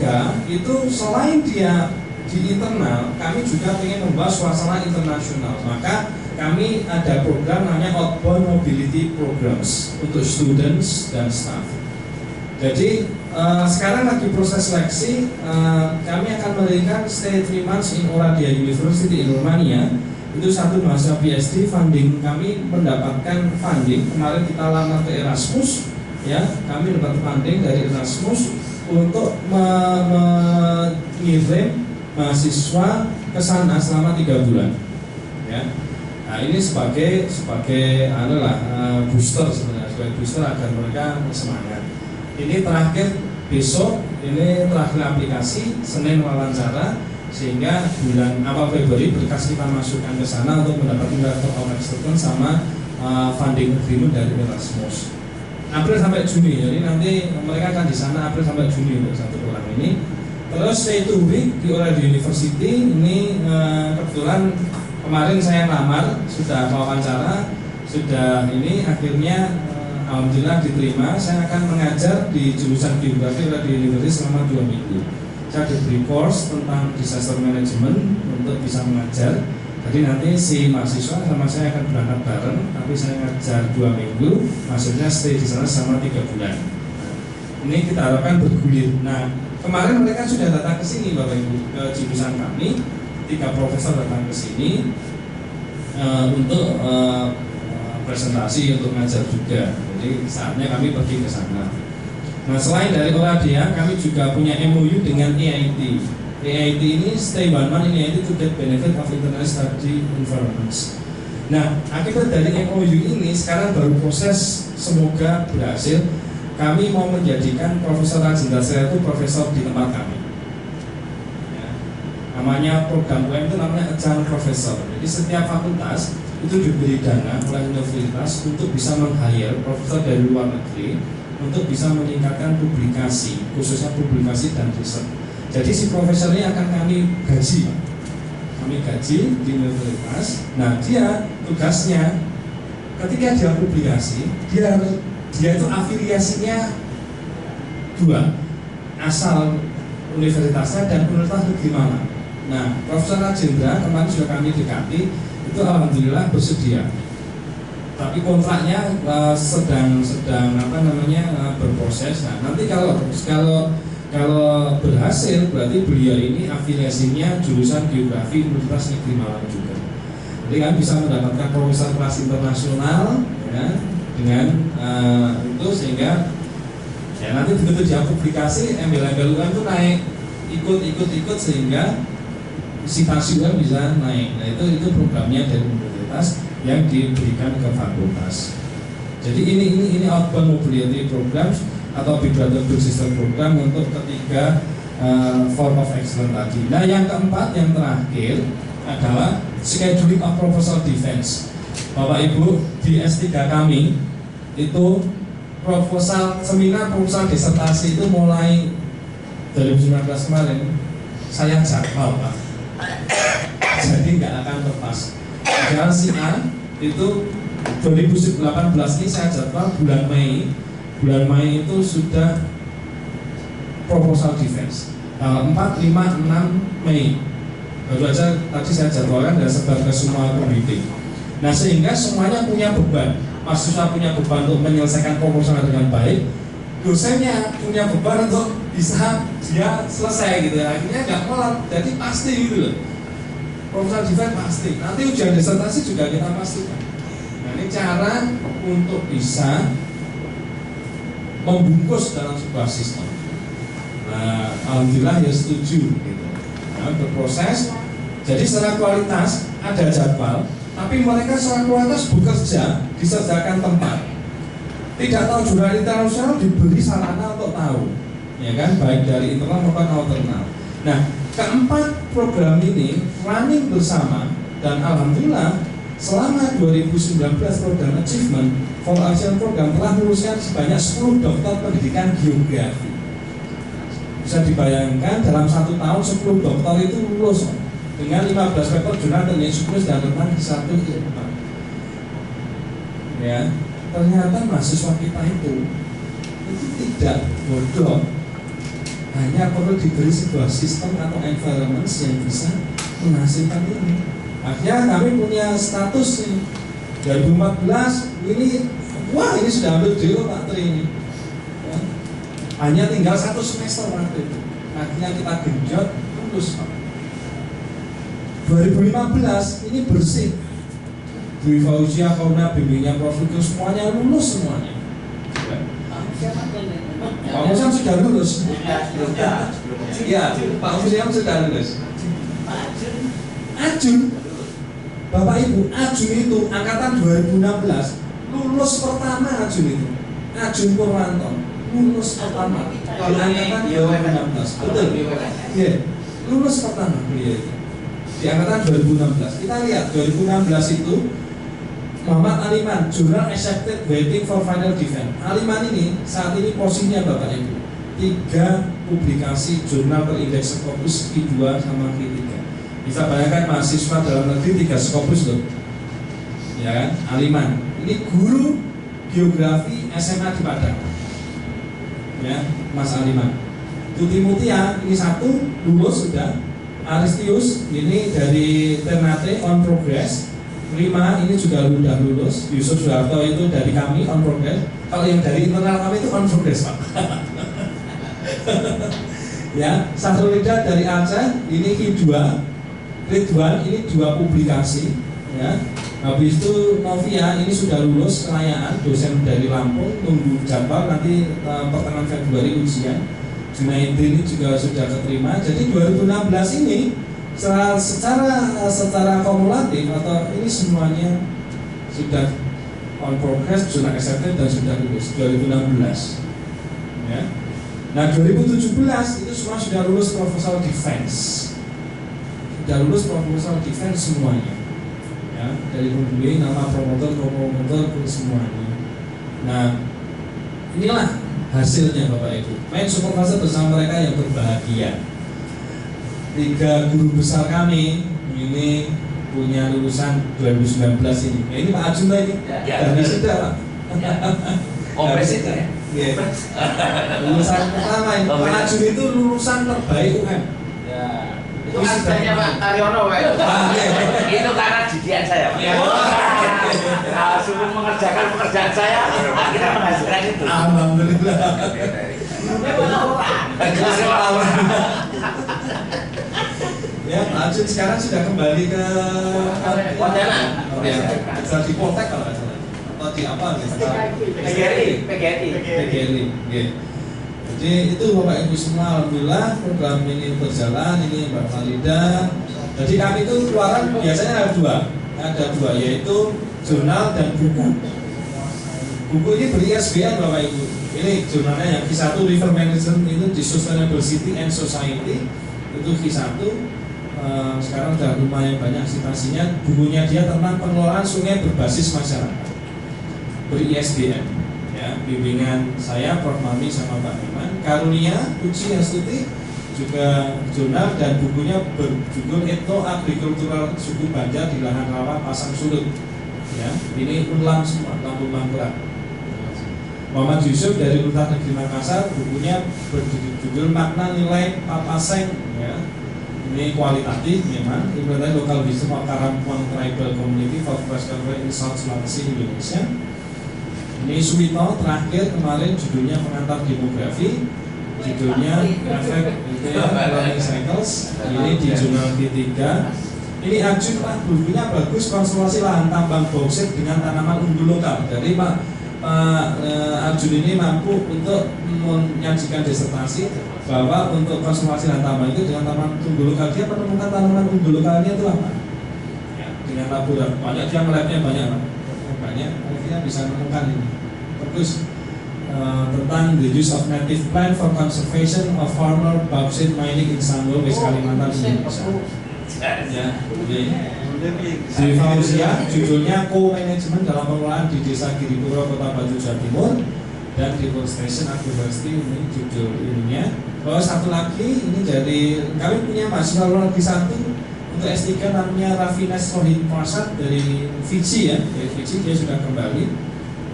[SPEAKER 5] itu selain dia di internal, kami juga ingin membawa suasana internasional. Maka kami ada program namanya Outbound Mobility Programs untuk students dan staff. Jadi sekarang lagi proses seleksi, kami akan memberikan stay 3 months in Oradea University in Romania. Itu satu mahasiswa PhD, funding kami mendapatkan funding. Kemarin kita lamar ke Erasmus, ya kami dapat funding dari Erasmus untuk mengirim mahasiswa ke sana selama 3 bulan. Ya. Nah ini sebagai booster sebenarnya, sebagai booster agar mereka semangat. Ini terakhir besok, ini terakhir aplikasi, Senin wawancara, sehingga bulan awal Februari berkas kita masukkan ke sana untuk mendapatkan letter of acceptance sama funding agreement dari Erasmus. April sampai Juni, jadi nanti mereka akan di sana April sampai Juni untuk 1 bulan ini. Terus stay 2 week di Oradea University ini kebetulan kemarin saya lamar, sudah wawancara, sudah ini akhirnya alhamdulillah diterima. Saya akan mengajar di jurusan geografi Oradea University selama 2 minggu. Saya diberi course tentang disaster management untuk bisa mengajar. Jadi nanti si mahasiswa sama saya akan berangkat bareng, tapi saya ngajar 2 minggu, maksudnya stay di sana selama 3 bulan. Ini kita harapkan bergulir. Nah, kemarin mereka sudah datang ke sini Bapak Ibu, ke jurusan kami, 3 profesor datang ke sini untuk presentasi, untuk ngajar juga. Jadi saatnya kami pergi ke sana. Nah, selain dari Oradea, kami juga punya MOU dengan EIT. EIT ini stay 1 month in EIT to get benefit of international study environments. Nah, akibat dari MOU ini sekarang baru proses, semoga berhasil. kami mau menjadikan Profesor Rajendra Sera itu profesor di tempat kami. Ya. Namanya program UM itu namanya Agile Professor. Jadi setiap fakultas itu diberi dana oleh universitas untuk bisa meng-hire profesor dari luar negeri untuk bisa meningkatkan publikasi, khususnya publikasi dan riset. Jadi si profesor ini akan kami gaji, Pak. Kami gaji di universitas. Nah, dia tugasnya ketika dia publikasi, dia itu afiliasinya dua, asal universitasnya dan universitas negeri mana. Nah, Profesor Rajendra kemarin sudah kami dekati, itu alhamdulillah bersedia. Tapi kontraknya sedang berproses. Nah, nanti kalau berhasil berarti beliau ini afiliasinya jurusan geografi Universitas Negeri Malang juga. Jadi kan bisa mendapatkan profesor kelas internasional ya, dengan itu sehingga ya nanti begitu dia publikasi embel-embel UM itu naik ikut sehingga citasi UM bisa naik. Nah itu programnya dari universitas yang diberikan ke fakultas. Jadi ini outbound mobility programs atau Big Brother Big Sister program untuk ketiga form of excellence tadi. Nah yang keempat, yang terakhir adalah scheduling of proposal defense. Bapak Ibu di S3 kami itu seminar proposal disertasi itu mulai 2019 kemarin saya jadwal Pak. Jadi nggak akan lepas. Jalan si A itu 2018 ini saya jadwal bulan Mei itu sudah proposal defense tanggal 4, 5, 6 Mei baru aja tadi saya jadwalkan dan sebar ke semua komite. Nah sehingga semuanya punya beban, mahasiswa punya beban untuk menyelesaikan proposal dengan baik, dosennya punya beban untuk bisa dia selesai gitu ya. Akhirnya nggak molot, jadi pasti gitu loh. Proposal defense pasti, nanti ujian disertasi juga kita pastikan. Nah ini cara untuk bisa membungkus dalam sebuah sistem. Nah, alhamdulillah ya setuju gitu. Nah, berproses. Jadi secara kualitas ada jadwal, tapi mereka secara kualitas bekerja disediakan tempat. Tidak tahu jurnal internasional diberi sarana untuk tahu, ya kan, baik dari internal maupun eksternal. Nah, keempat program ini running bersama dan alhamdulillah selama 2019 program achievement for action program telah meluluskan sebanyak 10 dokter pendidikan geografi. Bisa dibayangkan dalam 1 tahun 10 dokter itu lulus dengan 15 paper jurnal teknik suplis dan tentang satu ilmu. Ya, ternyata mahasiswa kita itu tidak bodoh, hanya perlu diberi sebuah sistem atau environment yang bisa menghasilkan ini. Akhirnya kami punya status nih 2014 ini, wah ini sudah ambil DO Pak Tri ini ya. Hanya tinggal 1 semester waktu itu. Akhirnya kita genjot lulus Pak. 2015 ini bersih. Dwi Fauzia, Kauna, bimbingnya Prof. Vigo semuanya lulus semuanya. Pak Musam sudah lulus. Iya, Pak Musam sudah lulus. Ajun, Bapak Ibu, Ajun itu angkatan 2016 lulus pertama Ajun itu. Ajun Purwanto lulus pertama kalau angkatan 2016. Betul. Iya, lulus pertama beliau itu. Di angkatan 2016. Kita lihat 2016 itu Muhammad Aliman, Jurnal Accepted Waiting for Final Defense. Aliman ini saat ini posisinya Bapak Ibu 3 publikasi jurnal terindeks Scopus Q2 sama Q3. Bisa bayangkan mahasiswa dalam negeri 3 Scopus loh. Ya kan? Aliman. Ini guru geografi SMA di Padang. Ya, Mas Aliman. Tuti Mutia ini 1 lulus sudah. Aristius ini dari Ternate on progress. 5 ini juga sudah lulus. Yusuf Suharto itu dari kami on progress. Kalau yang dari internal kami itu on progress Pak. Ya, Sahrulida dari Aceh ini Q2. Ridwan ini 2 publikasi. Ya. Habis itu Novia ini sudah lulus kelayaan, dosen dari Lampung, tunggu jadwal nanti pertengahan Februari ujian. Junaidi ini juga sudah keterima. Jadi 2016 ini secara kumulatif atau ini semuanya sudah on progress, sudah accepted dan sudah lulus 2016. Ya. Nah 2017 itu semua sudah lulus proposal defense, semuanya. Ya, dari pembimbing, nama promotor semuanya. Nah inilah hasilnya Bapak Ibu. Main supervisor bersama mereka yang berbahagia. 3 guru besar kami ini punya lulusan 2019 ini. Ya, ini Pak Ajun ini dari sudah Pak.
[SPEAKER 3] Kompres itu ya?
[SPEAKER 5] Yeah. Lulusan pertama ini. Pak Ajun itu lulusan terbaik UM.
[SPEAKER 3] Ya. Itu aslinya Pak Taryono Pak. Itu karena didikan saya Pak. Nah, suruh mengerjakan pekerjaan saya, akhirnya menghasilkan itu.
[SPEAKER 5] Alhamdulillah. Ya, Pak Ajun sekarang sudah kembali ke
[SPEAKER 3] Pontianak.
[SPEAKER 5] di Poltek kalau nggak salah. Atau di apa gitu? PGRI. Jadi itu Bapak Ibu semua, alhamdulillah program ini berjalan. Ini Mbak Farida. Jadi kami itu keluaran biasanya ada dua, yaitu jurnal dan buku. Buku ini ber-ISBN Bapak Ibu. Ini jurnalnya yang Q1 River Management itu di Sustainable City and Society itu Q1. Sekarang sudah lumayan banyak citasinya. Bukunya dia tentang pengelolaan sungai berbasis masyarakat, ber-ISBN. Ya, bimbingan saya Prof. Mami sama Pak Iman. Karunia Uci Astuti juga jurnal, dan bukunya berjudul Etno Agrikultural Suku Banjar di Lahan Rawa Pasang Surut. Ya, ini ulang semua, Lampung Mangkurat. Muhammad Yusuf dari Universitas Negeri Makassar, bukunya berjudul Makna Nilai Papaseng. Ya, ini kualitatif memang. Implementasi Local Wisdom of Karampuang Tribal Community for Presbyterian in South Sulawesi Indonesia. Ini Suwito terakhir kemarin, judulnya Pengantar Demografi, judulnya Efek Learning Cycles. Ini di jurnal Q3. Ini Ajun Pak, bukunya bagus, konservasi lahan tambang bauksit dengan tanaman unggul lokal. Jadi Pak Ajun ini mampu untuk menyajikan disertasi bahwa untuk konservasi lahan tambang itu dengan tanaman unggul lokal. Dia menemukan tanaman unggul lokalnya itu apa? Ya, dengan laboratorium. Banyak dia melabnya banyak Pak. Banyak, akhirnya bisa menemukan ini. Bagus. Tentang the use of native plant for conservation of former bauxite mining in Sanggol, West Kalimantan, Indonesia. Ya, di Fausia, judulnya Co-Management dalam pengelolaan di Desa Giripuro, Kota Batu, Jawa Timur, dan Deforestation Agroforestry, ini judul ininya. Oh, satu lagi ini dari kami punya mahasiswa luar negeri satu untuk S3 namanya Rafinas Rohit Prasad dari Fiji ya, dari Fiji, dia sudah kembali.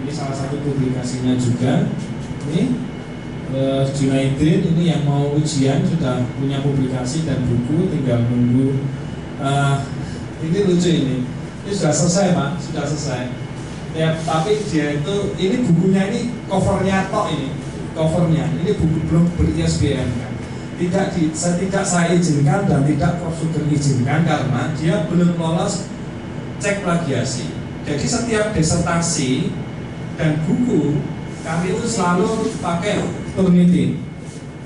[SPEAKER 5] Ini salah satu publikasinya juga. Ini Junaidin ini yang mau ujian sudah punya publikasi dan buku, tinggal nunggu. Ini lucu ini sudah selesai Pak, sudah selesai. Ya, tapi dia itu ini bukunya ini covernya tok ini, covernya ini buku belum ber-ISBN kan. Tidak saya izinkan dan tidak Prof. Sugeng izinkan karena dia belum lolos cek plagiasi. Jadi setiap disertasi dan buku kami itu selalu pakai Turnitin.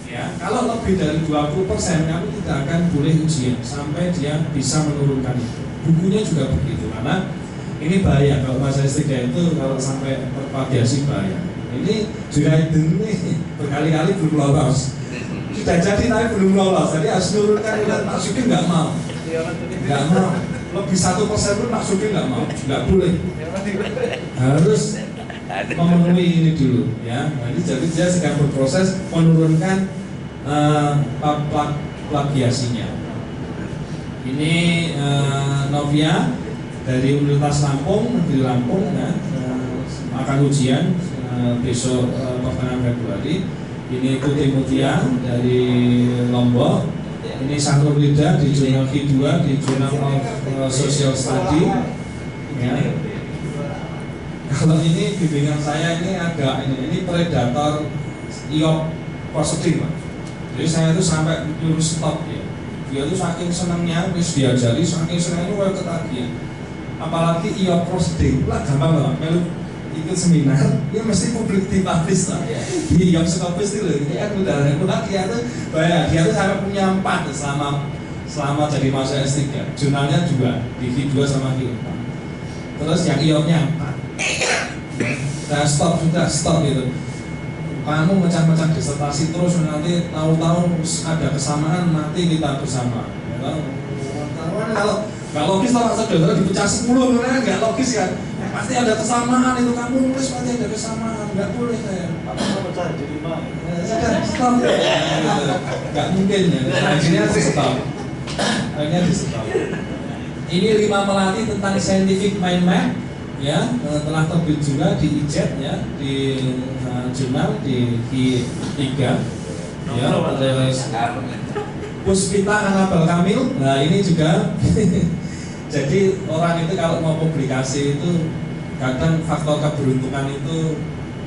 [SPEAKER 5] Ya, kalau lebih dari 20% kami tidak akan boleh ujian sampai dia bisa menurunkan itu. Bukunya juga begitu, karena ini bahaya kalau masa S3 itu kalau sampai terplagiasi bahaya. Ini Junaidin ini berkali-kali belum lolos. Sudah jadi tapi belum lolos, jadi harus menurunkan. Pak Sugeng nggak mau, lebih 1% pun Pak Sugeng nggak mau, nggak boleh, harus memenuhi ini dulu ya. Jadi dia sedang berproses menurunkan plagiasinya. Ini Novia dari Universitas Lampung, Negeri Lampung ya, akan ujian besok pertengahan Februari. Ini Putri Mutia dari Lombok. Ini Syahrul Lida di jurnal Q2 di Journal of Social Study. Ya. Kalau ini bimbingan saya ini agak ini predator iop proceeding Pak. Jadi saya itu sampai nyuruh stop ya. Dia itu saking senangnya wis diajari, saking senangnya itu ketagihan. Apalagi iop proceeding, lah gampang loh. Melu ikut seminar, dia mesti publik dipublish lah. Di iop skopus itu loh, ini kan udah dia tuh banyak, dia tuh sampai punya 4 selama jadi mahasiswa S3. Jurnalnya juga di Q2 sama Q4. Terus yang iopnya 4. Saya stop gitu.
[SPEAKER 6] kamu mecah-mecah disertasi terus nanti tahu-tahu ada kesamaan mati kita bersama. Ya, kalau nggak logis lah saudara dipecah 10 kan nggak logis kan? Pasti ada kesamaan itu, kamu nulis pasti ada kesamaan, nggak boleh saya.
[SPEAKER 2] Apa pecah jadi 5?
[SPEAKER 6] Sudah stop ya, nggak mungkin ya. Akhirnya di stop. Akhirnya di stop. Ini 5 melati tentang scientific mind map, ya, telah terbit juga di IJET ya, di jurnal di I3 ya, oleh Puspita Anabel Kamil. Nah ini juga jadi orang itu kalau mau publikasi itu kadang faktor keberuntungan itu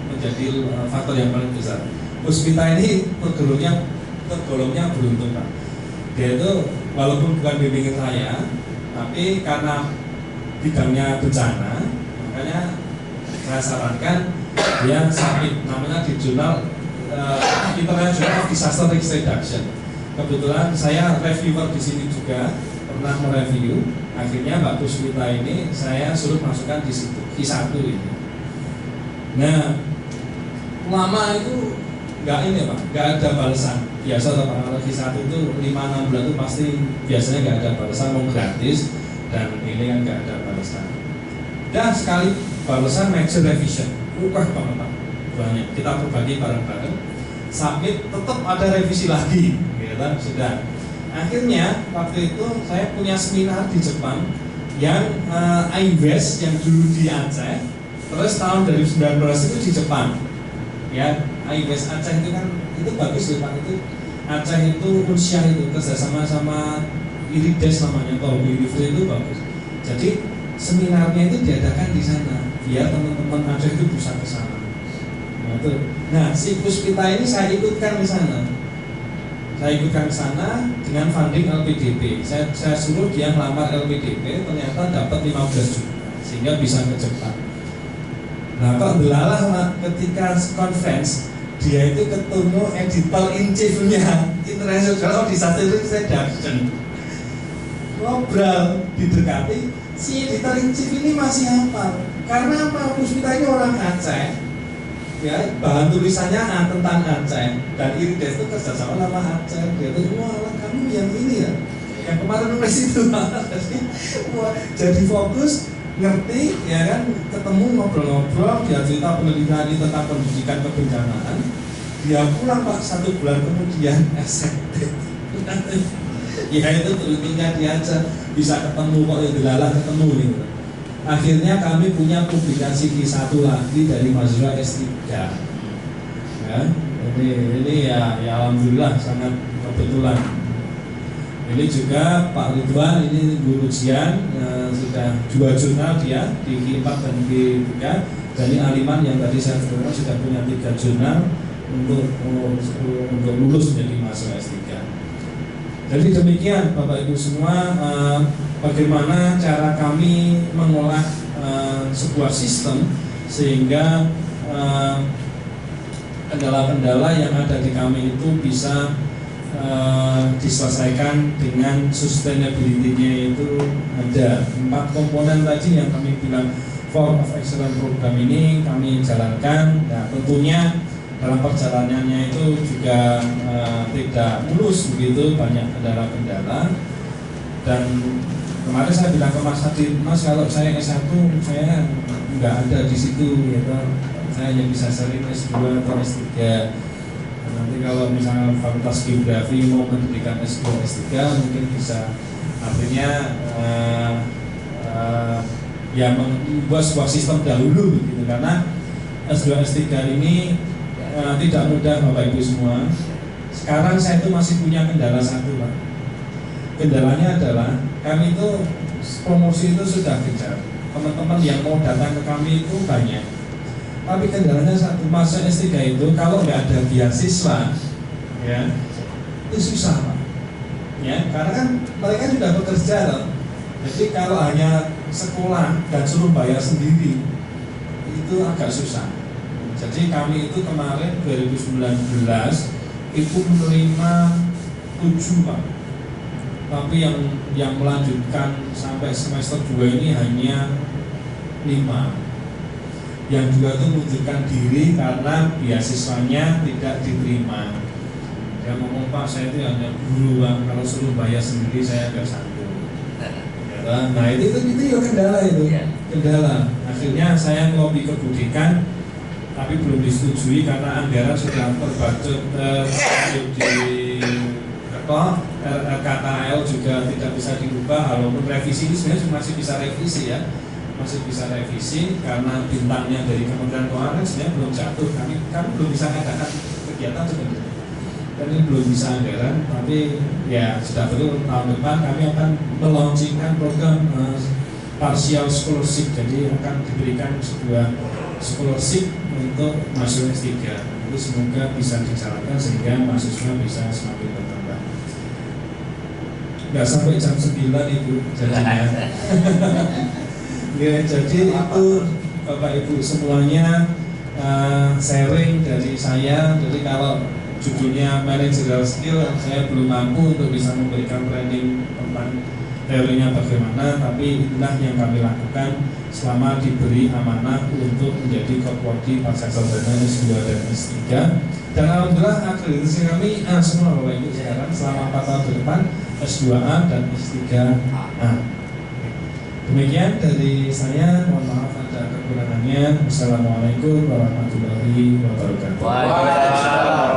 [SPEAKER 6] menjadi faktor yang paling besar. Puspita ini tergolongnya beruntung Pak. Dia itu walaupun bukan bimbingan saya, tapi karena bidangnya bencana, makanya saya sarankan dia submit namanya di jurnal International of Disaster Risk Reduction. Kebetulan saya reviewer di sini juga pernah mereview. Akhirnya Mbak Puspita ini saya suruh masukkan di situ Q1 ini. Nah, lama itu nggak ini Pak, nggak ada balasan. Biasa kalau Q1 itu 5-6 bulan itu pasti biasanya nggak ada balasan, mau gratis, dan ini kan nggak ada balasan. Dan sekali balasan major revision, banget Pak, banyak. Kita berbagi bareng-bareng. Submit tetap ada revisi lagi, gitu sudah. Akhirnya waktu itu saya punya seminar di Jepang yang IWES yang dulu di Aceh, terus tahun 2019 itu di Jepang. Ya, IWES Aceh itu kan itu bagus loh Pak, itu Aceh itu Unsyah itu kerjasama sama Irides namanya, atau University itu bagus. Jadi seminarnya itu diadakan di sana, biar teman-teman Aceh itu bisa ke sana. Nah, si Puspita ini saya ikutkan di sana. Saya ikutkan ke sana dengan funding LPDP. Saya suruh dia ngelamar LPDP, ternyata dapat 15 juta sehingga bisa ke Jepang. Nah, kok delalah ketika conference dia itu ketemu editor in chief-nya International Disaster Risk Reduction. Ngobrol, didekati, si editor in chief ini masih hafal. Karena apa? Puspita ini orang Aceh. Ya, bahan tulisannya tentang Aceh, dan Irides itu kerjasama sama Aceh. Dia tuh, wah kamu yang ini ya, yang kemarin nulis itu. Jadi fokus, ngerti, ya kan, ketemu ngobrol-ngobrol, dia cerita penelitian tentang pendidikan kebencanaan. Dia pulang Pak 1 bulan kemudian accepted. Ya itu untungnya dia aja bisa ketemu kok, ya delalah ketemu gitu. Akhirnya kami punya publikasi Q1 lagi dari mahasiswa S3. Ya, ini ya alhamdulillah sangat kebetulan. Ini juga Pak Ridwan ini guru ujian sudah 2 jurnal dia di Q4 dan Q3. Dari Aliman yang tadi saya sebutkan sudah punya 3 jurnal untuk lulus menjadi mahasiswa S3. Jadi demikian Bapak Ibu semua, bagaimana cara kami mengolah sebuah sistem sehingga kendala-kendala yang ada di kami itu bisa diselesaikan dengan sustainability-nya itu ada 4 komponen tadi yang kami bilang Form of Excellence program ini kami jalankan. Nah tentunya dalam perjalanannya itu juga tidak mulus begitu, banyak kendala-kendala. Dan kemarin saya bilang ke Mas Hadid, Mas kalau saya S1 saya nggak ada di situ, gitu. Saya hanya bisa sharing S2 atau S3. Nanti kalau misalnya Fakultas Geografi mau mendirikan S2, S3 mungkin bisa, artinya ya membuat sebuah sistem dahulu gitu, karena S2, S3 ini tidak mudah Bapak Ibu semua. Sekarang saya itu masih punya kendala satu Pak. Kendalanya adalah kami itu promosi itu sudah kejar, teman-teman yang mau datang ke kami itu banyak. Tapi kendalanya satu, masa S3 itu kalau nggak ada beasiswa, ya itu susah Pak. Ya, karena kan mereka sudah bekerja loh. Jadi kalau hanya sekolah dan suruh bayar sendiri itu agak susah. Jadi kami itu kemarin 2019 itu menerima 7 Pak. Tapi yang melanjutkan sampai semester 2 ini hanya 5. yang dua itu mundurkan diri karena beasiswanya tidak diterima. Dia ngomong, Pak, saya itu hanya guru, Bang, kalau suruh bayar sendiri saya agak sanggup. Nah itu ya kendala itu, kendala. Akhirnya saya lobby ke Budikan, tapi belum disetujui karena anggaran sudah terbacot di KKL juga tidak bisa dirubah. Walaupun revisi ini sebenarnya masih bisa revisi ya, masih bisa revisi karena bintangnya dari Kementerian Keuangan sebenarnya belum jatuh. Kami belum bisa mengadakan kegiatan sebenarnya. Dan ini belum bisa anggaran, tapi ya sudah perlu tahun depan kami akan melaunchingkan program partial scholarship, jadi akan diberikan sebuah scholarship untuk masuk S3. Itu semoga bisa dijalankan sehingga mahasiswa bisa semakin bertambah. Nggak sampai jam 9 itu jadinya. Ya, jadi itu Bapak Ibu semuanya sharing dari saya. Jadi kalau judulnya managerial skill, saya belum mampu untuk bisa memberikan training tentang teorinya bagaimana, tapi inilah yang kami lakukan selama diberi amanah untuk menjadi Kopwardi pasca sarjana S2 dan S3. Dan alhamdulillah akreditasi kami A semua Bapak Ibu sekarang selama 4 tahun ke depan S2A dan S3A. Demikian dari saya, mohon maaf ada kekurangannya. Wassalamualaikum warahmatullahi wabarakatuh.
[SPEAKER 3] Waalaikumsalam.